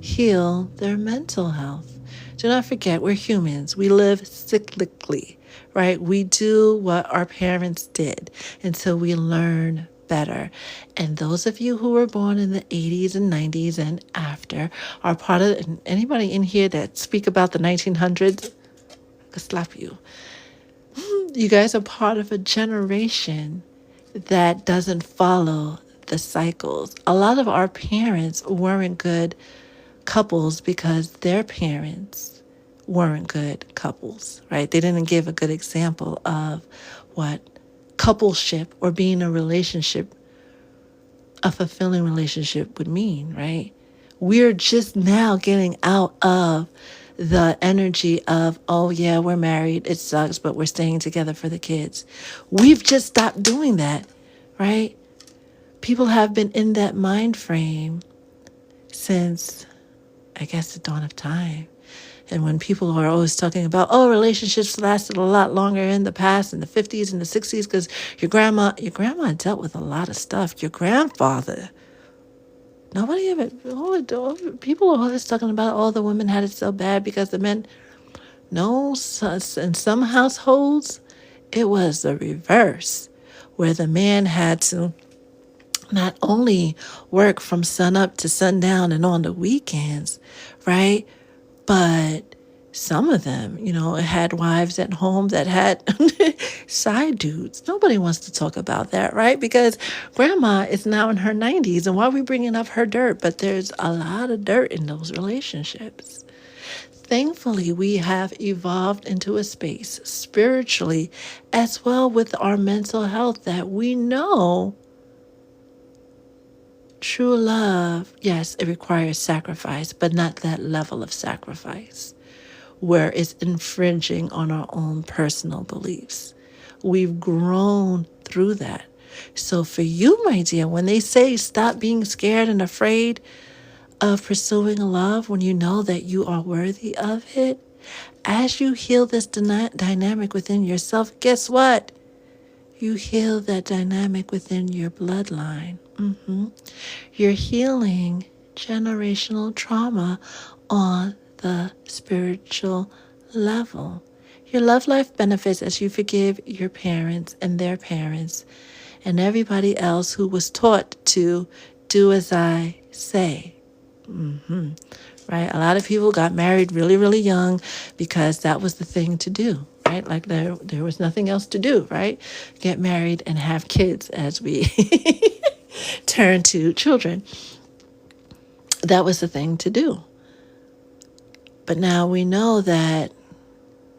heal their mental health. Do not forget, we're humans. We live cyclically, right? We do what our parents did until we learn better. And those of you who were born in the 80s and 90s and after are part of, and anybody in here that speak about the 1900s, I could slap you. You guys are part of a generation that doesn't follow the cycles. A lot of our parents weren't good couples because their parents weren't good couples, right? They didn't give a good example of what coupleship or being a relationship, a fulfilling relationship would mean, right? We're just now getting out of the energy of, oh yeah, we're married, it sucks, but we're staying together for the kids. We've just stopped doing that, right? People have been in that mind frame since, I guess, the dawn of time. And when people are always talking about, oh, relationships lasted a lot longer in the past, in the 50s and the 60s, because your grandma dealt with a lot of stuff. Your grandfather, nobody ever, people are always talking about, oh, the women had it so bad because the men, no, in some households, it was the reverse, where the man had to not only work from sun up to sundown and on the weekends, right? But some of them, had wives at home that had side dudes. Nobody wants to talk about that, right? Because grandma is now in her 90s, and why are we bringing up her dirt? But there's a lot of dirt in those relationships. Thankfully, we have evolved into a space spiritually as well with our mental health that we know true love, yes, it requires sacrifice, but not that level of sacrifice where it's infringing on our own personal beliefs. We've grown through that. So for you, my dear, when they say stop being scared and afraid of pursuing love, when you know that you are worthy of it, as you heal this dynamic within yourself, guess what? You heal that dynamic within your bloodline. You're healing generational trauma on the spiritual level. Your love life benefits as you forgive your parents and their parents and everybody else who was taught to do as I say. Right? A lot of people got married really, really young because that was the thing to do, right? Like there was nothing else to do, right? Get married and have kids as we turn to children. That was the thing to do. But now we know that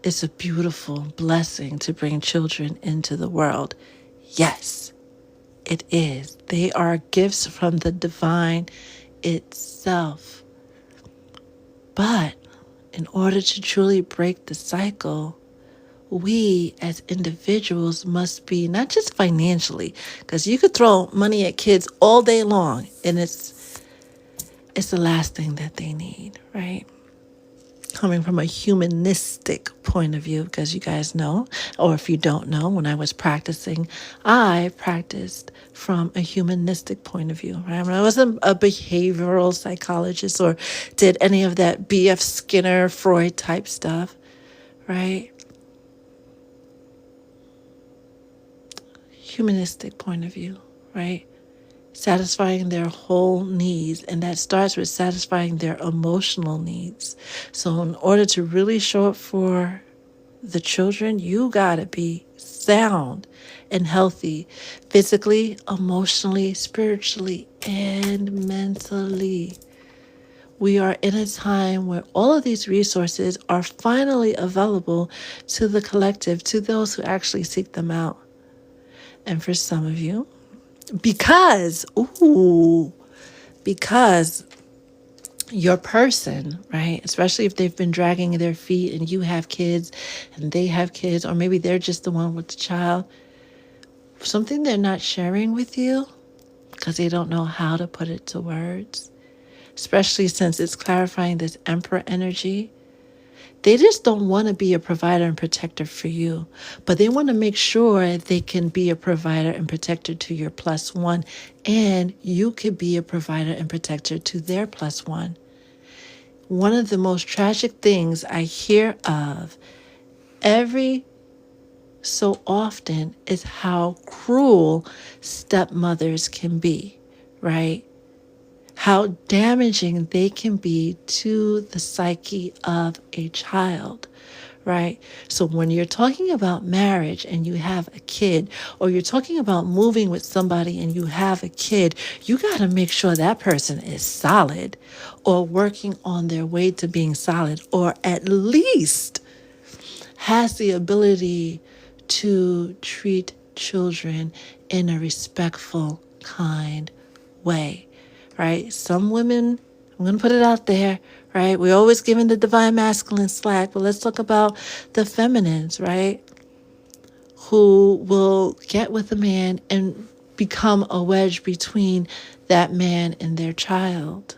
it's a beautiful blessing to bring children into the world. Yes, it is. They are gifts from the divine itself. But in order to truly break the cycle, we as individuals must be not just financially, because you could throw money at kids all day long and it's the last thing that they need, right? Coming from a humanistic point of view, because you guys know, or if you don't know, when I was practicing, I practiced from a humanistic point of view, right? I wasn't a behavioral psychologist or did any of that B.F. Skinner, Freud type stuff, right? Humanistic point of view, right? Satisfying their whole needs, and that starts with satisfying their emotional needs. So in order to really show up for the children, you gotta be sound and healthy physically, emotionally, spiritually, and mentally. We are in a time where all of these resources are finally available to the collective, to those who actually seek them out. And for some of you, because your person, right, especially if they've been dragging their feet and you have kids and they have kids, or maybe they're just the one with the child, something they're not sharing with you because they don't know how to put it to words, especially since it's clarifying this emperor energy. They just don't want to be a provider and protector for you, but they want to make sure they can be a provider and protector to your plus one, and you could be a provider and protector to their plus one. One of the most tragic things I hear of every so often is how cruel stepmothers can be, right? How damaging they can be to the psyche of a child, right? So when you're talking about marriage and you have a kid, or you're talking about moving with somebody and you have a kid, you got to make sure that person is solid or working on their way to being solid, or at least has the ability to treat children in a respectful, kind way. Right? Some women, I'm going to put it out there, right? We're always giving the divine masculine slack, but let's talk about the feminines, right? Who will get with a man and become a wedge between that man and their child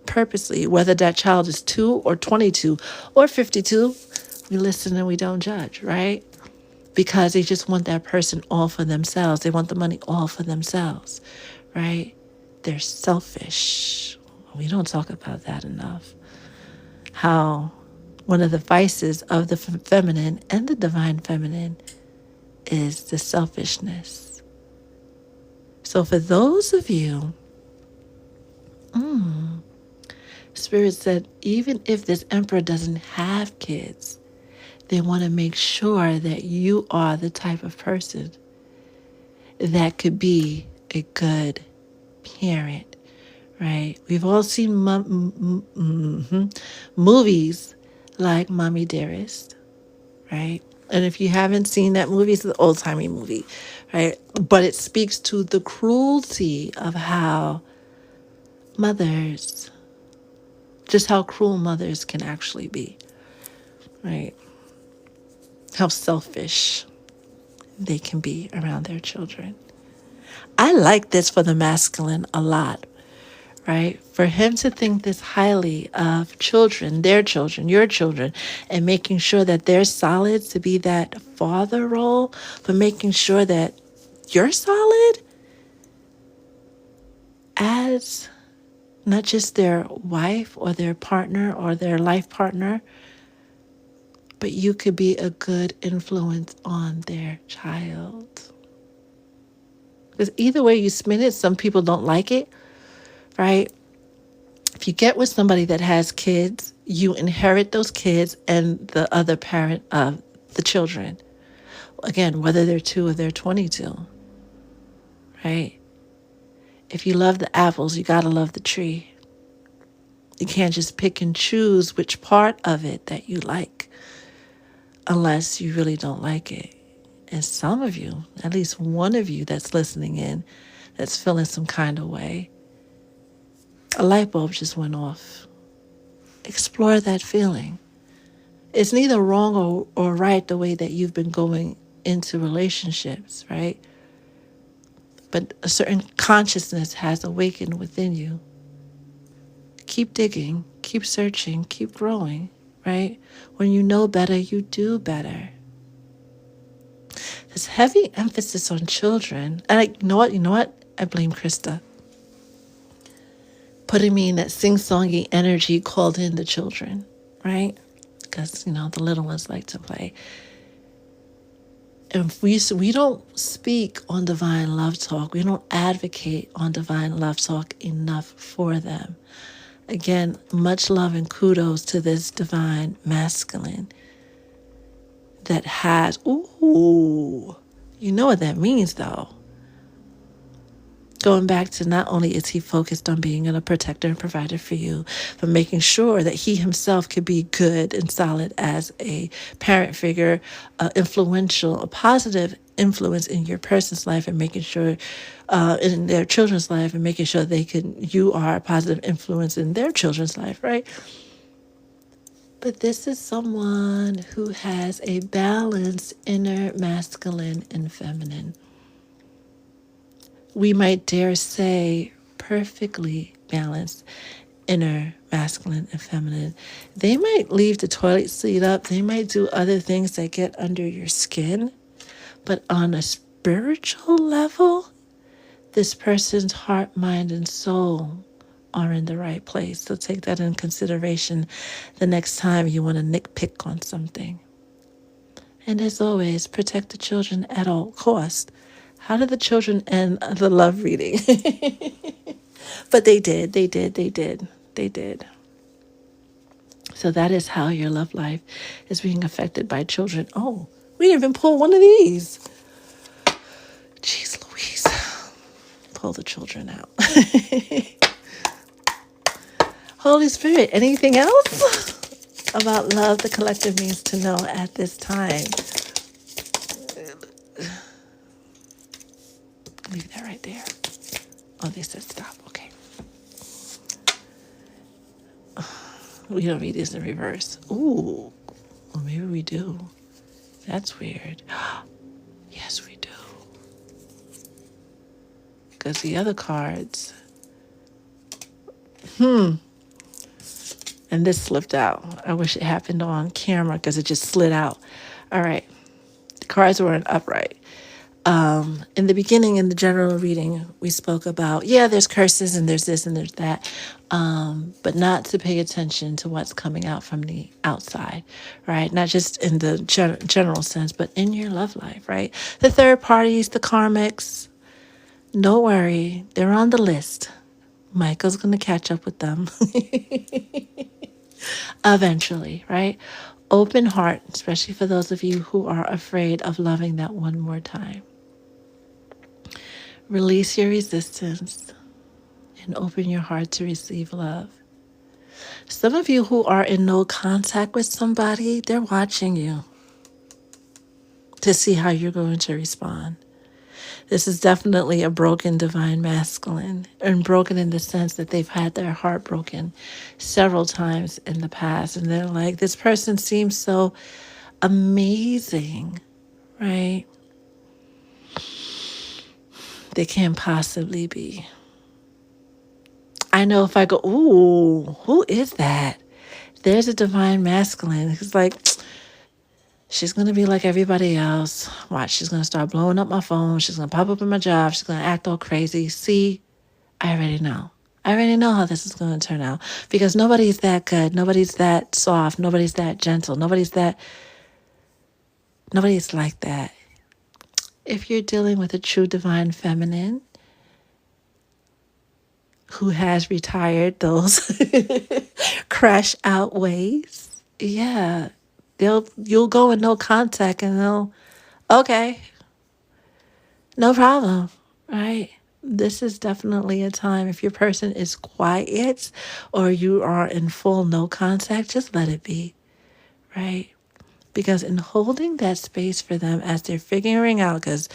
purposely, whether that child is 2 or 22 or 52. We listen and we don't judge, right? Because they just want that person all for themselves. They want the money all for themselves, right? They're selfish. We don't talk about that enough. How one of the vices of the feminine and the divine feminine is the selfishness. So for those of you, Spirit said, even if this emperor doesn't have kids, they want to make sure that you are the type of person that could be a good parent, right? We've all seen movies like Mommy Dearest, right? And if you haven't seen that movie, it's an old-timey movie, right? But it speaks to the cruelty of how mothers, just how cruel mothers can actually be, right? How selfish they can be around their children. I like this for the masculine a lot, right? For him to think this highly of children, their children, your children, and making sure that they're solid to be that father role, but making sure that you're solid as not just their wife or their partner or their life partner, but you could be a good influence on their child. Because either way you spin it, some people don't like it, right? If you get with somebody that has kids, you inherit those kids and the other parent of the children. Again, whether they're 2 or they're 22, right? If you love the apples, you got to love the tree. You can't just pick and choose which part of it that you like unless you really don't like it. And some of you, at least one of you that's listening in, that's feeling some kind of way, a light bulb just went off. Explore that feeling. It's neither wrong or right the way that you've been going into relationships, right? But a certain consciousness has awakened within you. Keep digging, keep searching, keep growing, right? When you know better, you do better. There's heavy emphasis on children. And you know what? I blame Krista. Putting me in that sing-songy energy called in the children, right? Because, the little ones like to play. And we don't speak on divine love talk. We don't advocate on divine love talk enough for them. Again, much love and kudos to this divine masculine that has, you know what that means though. Going back to not only is he focused on being a protector and provider for you, but making sure that he himself could be good and solid as a parent figure, influential, a positive influence in your person's life, and making sure in their children's life, and making sure you are a positive influence in their children's life, right? But this is someone who has a balanced inner masculine and feminine. We might dare say perfectly balanced inner masculine and feminine. They might leave the toilet seat up. They might do other things that get under your skin. But on a spiritual level, this person's heart, mind, and soul are in the right place. So take that in consideration the next time you want to nitpick on something. And as always, protect the children at all costs. How did the children end the love reading? But they did. So that is how your love life is being affected by children. Oh, we didn't even pull one of these. Jeez Louise. Pull the children out. Holy Spirit, anything else about love the collective needs to know at this time? Leave that right there. Oh, they said stop. Okay. We don't read this in reverse. Ooh. Well, maybe we do. That's weird. Yes, we do. Because the other cards... And this slipped out. I wish it happened on camera because it just slid out. All right. The cards weren't upright. In the beginning, in the general reading, we spoke about, there's curses and there's this and there's that, but not to pay attention to what's coming out from the outside, right? Not just in the general sense, but in your love life, right? The third parties, the karmics, don't worry, they're on the list. Michael's going to catch up with them eventually, right? Open heart, especially for those of you who are afraid of loving that one more time. Release your resistance and open your heart to receive love. Some of you who are in no contact with somebody, they're watching you to see how you're going to respond. This is definitely a broken divine masculine, and broken in the sense that they've had their heart broken several times in the past. And they're like, this person seems so amazing, right? They can't possibly be. I know if I go, ooh, who is that? There's a divine masculine. It's like, she's going to be like everybody else. Watch, she's going to start blowing up my phone. She's going to pop up in my job. She's going to act all crazy. See, I already know. I already know how this is going to turn out. Because nobody's that good. Nobody's that soft. Nobody's that gentle. Nobody's that Nobody's like that. If you're dealing with a true divine feminine who has retired those crash out ways, yeah, you'll go in no contact and they'll, okay, no problem, right? This is definitely a time, if your person is quiet or you are in full no contact, just let it be, right? Because in holding that space for them as they're figuring out, because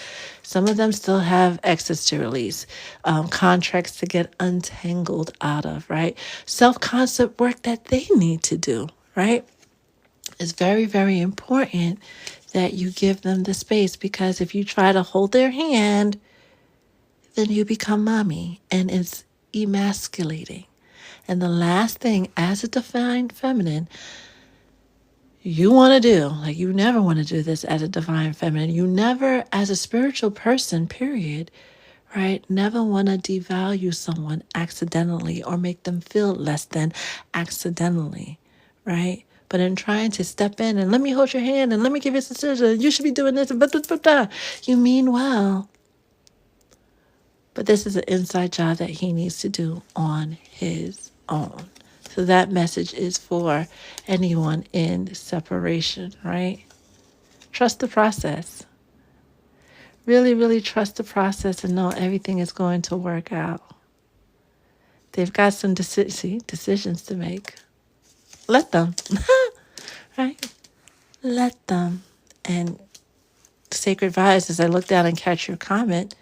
some of them still have exits to release, contracts to get untangled out of, right? Self-concept work that they need to do, right? It's very, very important that you give them the space, because if you try to hold their hand, then you become mommy and it's emasculating. And the last thing, as a divine feminine, you want to do, like, you never want to do this as a divine feminine. You never, as a spiritual person, period, right? Never want to devalue someone accidentally or make them feel less than accidentally, right? But in trying to step in and let me hold your hand and let me give you a decision, you should be doing this, but you mean well. But this is an inside job that he needs to do on his own. So that message is for anyone in separation, right? Trust the process. Really, really trust the process and know everything is going to work out. They've got some decisions to make. Let them, right? Let them. And Sacred Vibes, as I look down and catch your comment,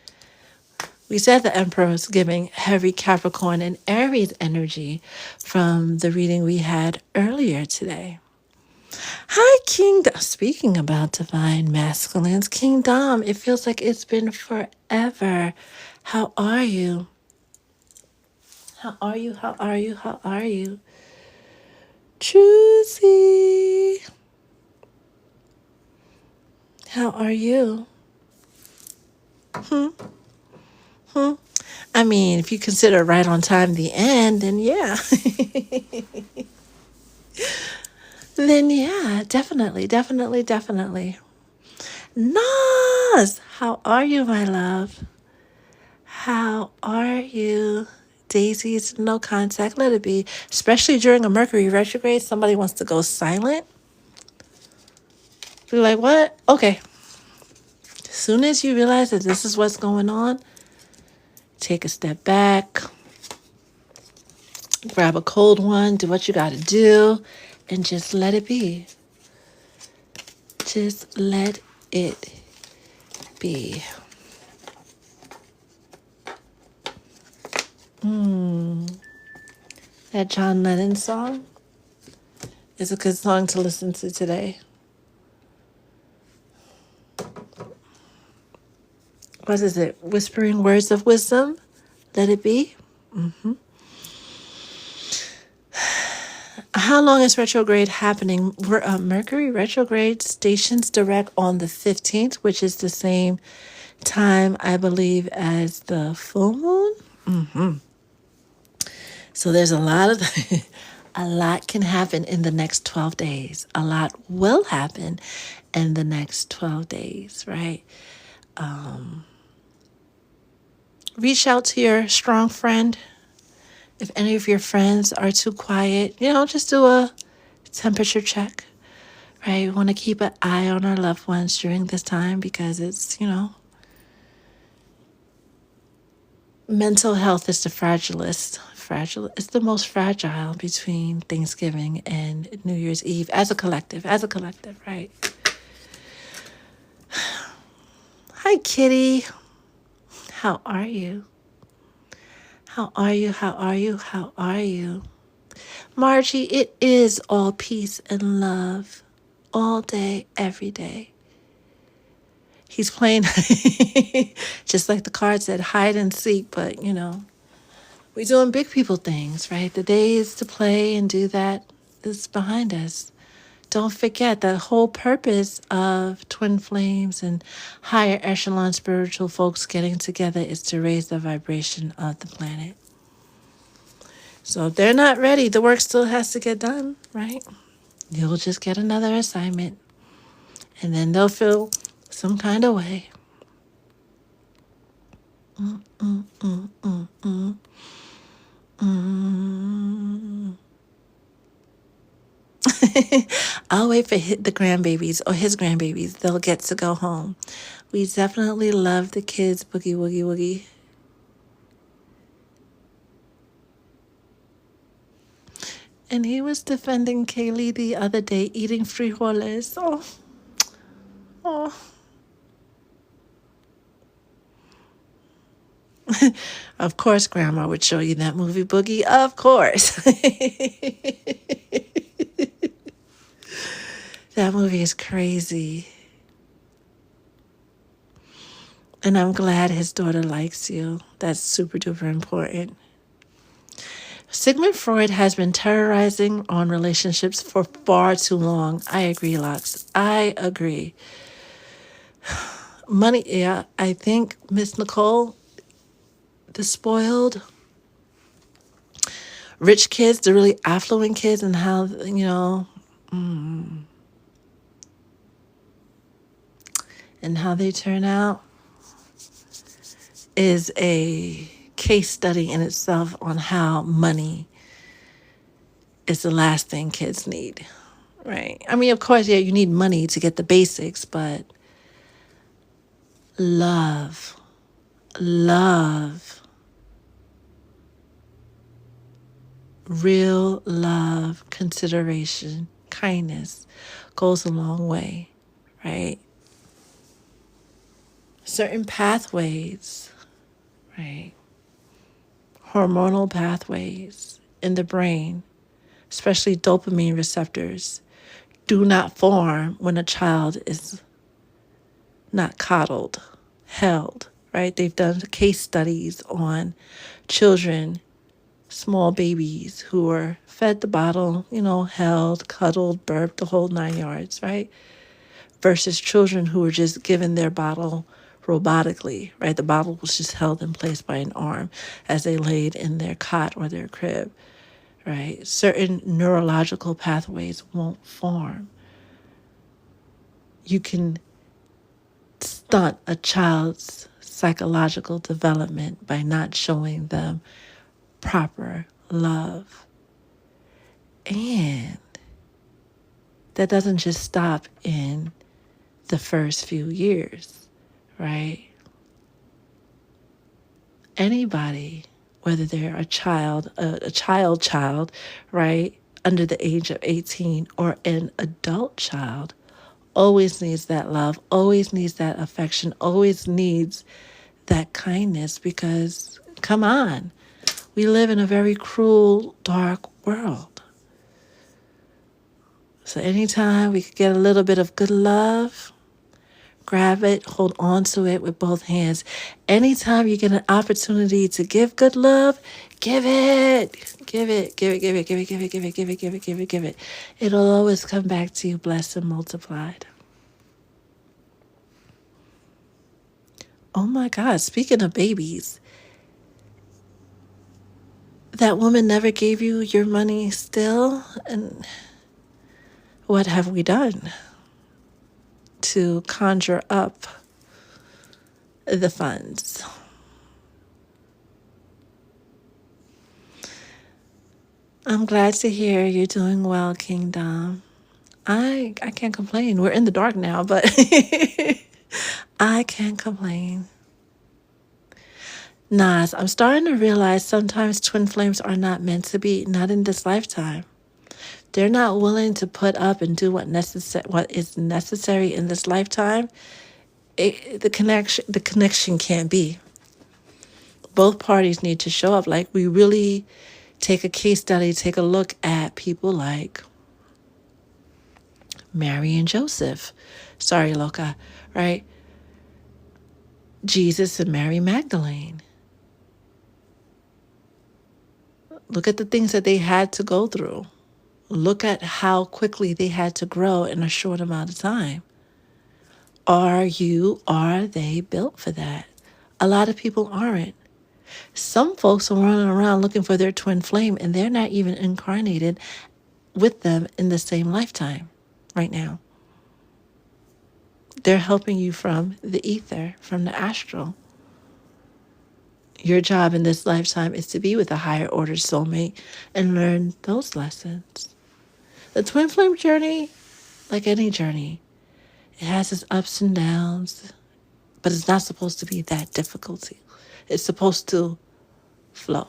we said the Emperor was giving heavy Capricorn and Aries energy from the reading we had earlier today. Hi, King Dom. Speaking about divine masculines, King Dom, it feels like it's been forever. How are you? How are you? How are you? How are you? Juicy. How are you? I mean, if you consider right on time the end, then yeah. Then yeah, definitely, definitely, definitely. Nas, how are you, my love? How are you? Daisy's no contact, let it be. Especially during a Mercury retrograde, somebody wants to go silent. Be like, what? Okay. As soon as you realize that this is what's going on, take a step back, grab a cold one, do what you got to do, and just let it be. Just let it be. That John Lennon song is a good song to listen to today. What is it? Whispering words of wisdom. Let it be. How long is retrograde happening? Mercury retrograde stations direct on the 15th, which is the same time, I believe, as the full moon. So there's a lot of, a lot can happen in the next 12 days. A lot will happen in the next 12 days, right? Reach out to your strong friend. If any of your friends are too quiet, just do a temperature check, right? We want to keep an eye on our loved ones during this time because it's, mental health is the fragilest. It's the most fragile between Thanksgiving and New Year's Eve as a collective, right? Hi, Kitty. How are you? How are you? How are you? How are you? Margie, it is all peace and love all day, every day. He's playing just like the card said, hide and seek, but we're doing big people things, right? The days to play and do that is behind us. Don't forget that whole purpose of Twin Flames and higher echelon spiritual folks getting together is to raise the vibration of the planet. So if they're not ready, the work still has to get done, right? You'll just get another assignment. And then they'll feel some kind of way. Mm, mm, mm, mm, mm, mm. I'll wait for the grandbabies or his grandbabies. They'll get to go home. We definitely love the kids, boogie, woogie, woogie. And he was defending Kaylee the other day, eating frijoles. Oh, oh. Of course, Grandma would show you that movie, Boogie. Of course. That movie is crazy. And I'm glad his daughter likes you. That's super duper important. Sigmund Freud has been terrorizing on relationships for far too long. I agree, Lux. I agree. Money, yeah, I think Miss Nicole, the spoiled rich kids, the really affluent kids, and how, and how they turn out is a case study in itself on how money is the last thing kids need, right? I mean, of course, yeah, you need money to get the basics, but love, love, real love, consideration, kindness goes a long way, right? Certain pathways, right? Hormonal pathways in the brain, especially dopamine receptors, do not form when a child is not coddled, held, right? They've done case studies on children, small babies who were fed the bottle, held, cuddled, burped, the whole 9 yards, right? Versus children who were just given their bottle robotically, right? The bottle was just held in place by an arm as they laid in their cot or their crib, right? Certain neurological pathways won't form. You can stunt a child's psychological development by not showing them proper love. And that doesn't just stop in the first few years, right? Anybody, whether they're a child, right, under the age of 18, or an adult child, always needs that love, always needs that affection, always needs that kindness, because, come on, we live in a very cruel, dark world. So anytime we could get a little bit of good love, grab it, hold on to it with both hands. Anytime you get an opportunity to give good love, give it. Give it, give it, give it, give it, give it, give it, give it, give it, give it, give it. It'll always come back to you blessed and multiplied. Oh my God, speaking of babies, that woman never gave you your money still? And what have we done to conjure up the funds? I'm glad to hear you're doing well, Kingdom. I can't complain. We're in the dark now, but I can't complain. Nas, I'm starting to realize sometimes twin flames are not meant to be, not in this lifetime. They're not willing to put up and do what is necessary in this lifetime. The connection can't be. Both parties need to show up. Like, we really take a case study, take a look at people like Mary and Joseph. Sorry, Loca, right? Jesus and Mary Magdalene. Look at the things that they had to go through. Look at how quickly they had to grow in a short amount of time. Are they built for that? A lot of people aren't. Some folks are running around looking for their twin flame, and they're not even incarnated with them in the same lifetime right now. They're helping you from the ether, from the astral. Your job in this lifetime is to be with a higher order soulmate and learn those lessons. The twin flame journey, like any journey, it has its ups and downs, but it's not supposed to be that difficult. It's supposed to flow.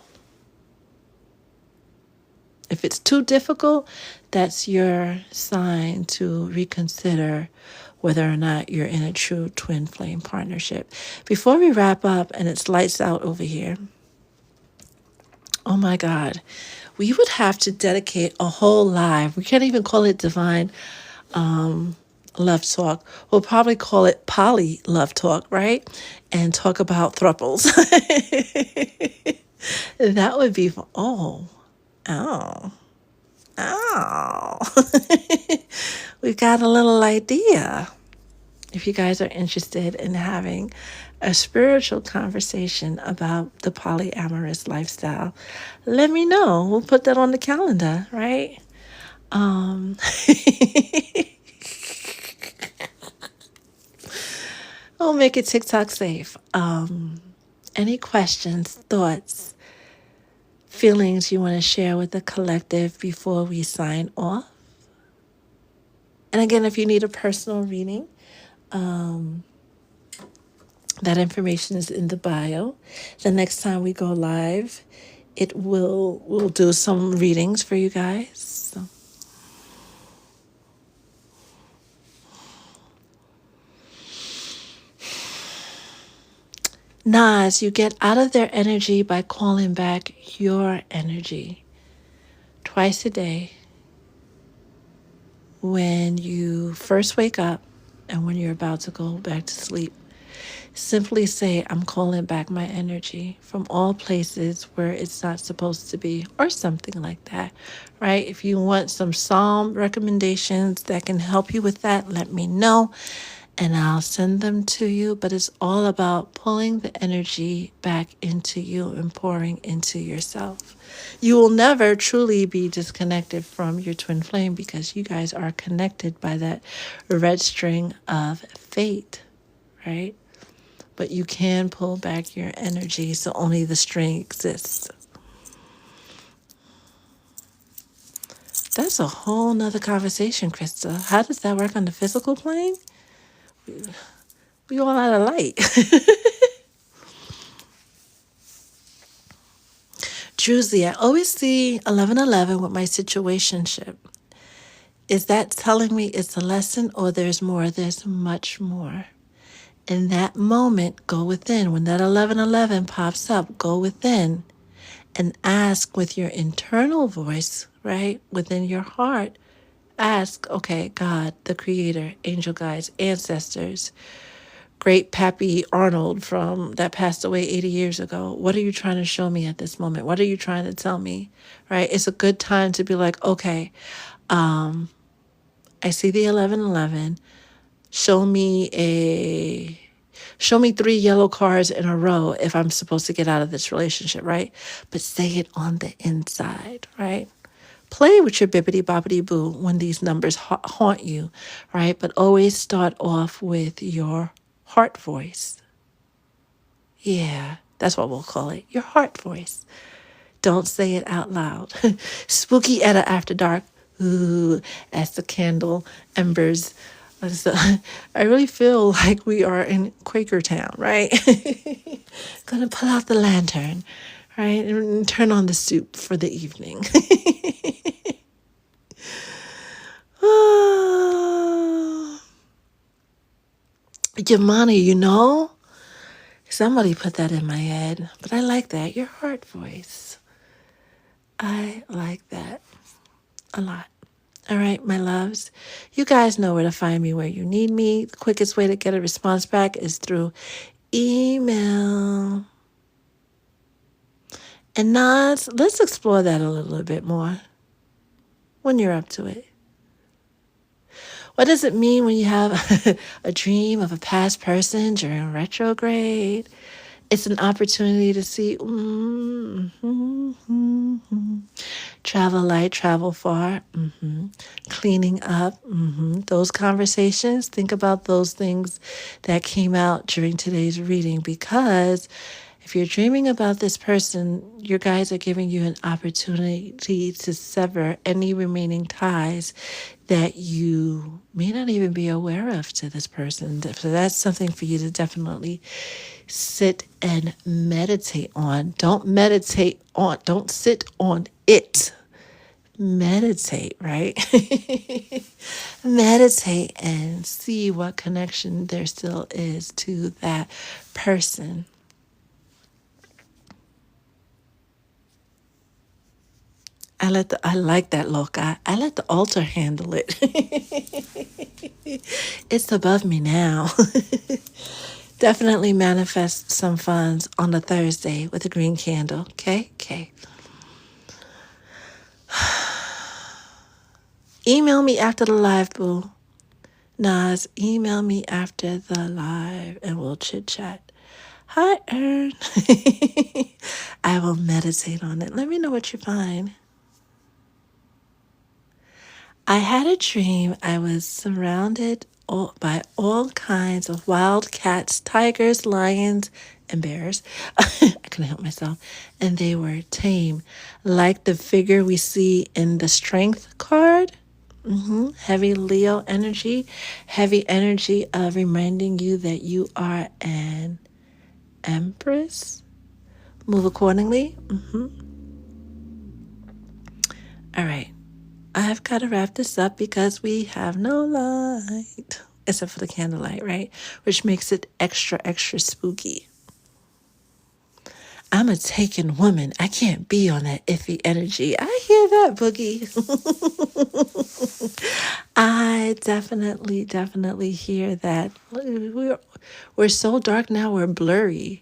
If it's too difficult, that's your sign to reconsider whether or not you're in a true twin flame partnership. Before we wrap up and it's lights out over here, oh my God, we would have to dedicate a whole live. We can't even call it divine love talk. We'll probably call it poly love talk, right? And talk about thruples. That would be, oh. We've got a little idea. If you guys are interested in having a spiritual conversation about the polyamorous lifestyle, let me know. We'll put that on the calendar, right? We'll make it TikTok safe. Any questions, thoughts, feelings you want to share with the collective before we sign off? And again, if you need a personal reading, that information is in the bio. The next time we go live, we'll do some readings for you guys. So. Nas, you get out of their energy by calling back your energy twice a day. When you first wake up and when you're about to go back to sleep, simply say, I'm calling back my energy from all places where it's not supposed to be, or something like that, right? If you want some psalm recommendations that can help you with that, let me know and I'll send them to you. But it's all about pulling the energy back into you and pouring into yourself. You will never truly be disconnected from your twin flame because you guys are connected by that red string of fate, right? But you can pull back your energy so only the string exists. That's a whole nother conversation, Krista. How does that work on the physical plane? We all out of light. Druzy, I always see 1111 with my situationship. Is that telling me it's a lesson or there's more? There's much more. In that moment, go within. When that 1111 pops up, go within and ask with your internal voice, right? Within your heart, ask, okay, God, the creator, angel guides, ancestors, great Pappy Arnold from that passed away 80 years ago. What are you trying to show me at this moment? What are you trying to tell me? Right? It's a good time to be like, okay, I see the 1111. Show me 3 yellow cards in a row if I'm supposed to get out of this relationship, right? But say it on the inside, right? Play with your bibbity bobbity boo when these numbers haunt you, right? But always start off with your heart voice. Yeah, that's what we'll call it. Your heart voice. Don't say it out loud. Spooky Edda After Dark. Ooh, as the candle embers. I really feel like we are in Quaker Town, right? Gonna pull out the lantern, right? And turn on the soup for the evening. Yamani, you know? Somebody put that in my head, but I like that. Your heart voice. I like that a lot. All right, my loves. You guys know where to find me where you need me. The quickest way to get a response back is through email. And Nas, let's explore that a little bit more when you're up to it. What does it mean when you have a dream of a past person during retrograde? It's an opportunity to see travel light, travel far, cleaning up, those conversations. Think about those things that came out during today's reading, because if you're dreaming about this person, your guides are giving you an opportunity to sever any remaining ties that you may not even be aware of to this person. So that's something for you to definitely sit and meditate on. Don't sit on it. Meditate, right? Meditate and see what connection there still is to that person. I like that look. I let the altar handle it. It's above me now. Definitely manifest some funds on a Thursday with a green candle. Okay. Email me after the live, boo. Nas, email me after the live and we'll chit chat. Hi, Ern. I will meditate on it. Let me know what you find. I had a dream I was surrounded by all kinds of wild cats, tigers, lions, and bears. I couldn't help myself. And they were tame, like the figure we see in the Strength card. Heavy Leo energy, heavy energy of reminding you that you are an empress. Move accordingly. All right. I've got to wrap this up because we have no light, except for the candlelight, right? Which makes it extra, extra spooky. I'm a taken woman. I can't be on that iffy energy. I hear that, Boogie. I definitely hear that. We're so dark now, we're blurry.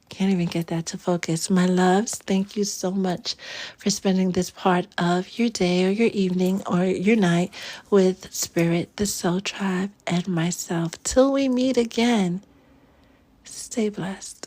Can't even get that to focus. My loves, thank you so much for spending this part of your day or your evening or your night with Spirit, the Soul Tribe, and myself. Till we meet again, stay blessed.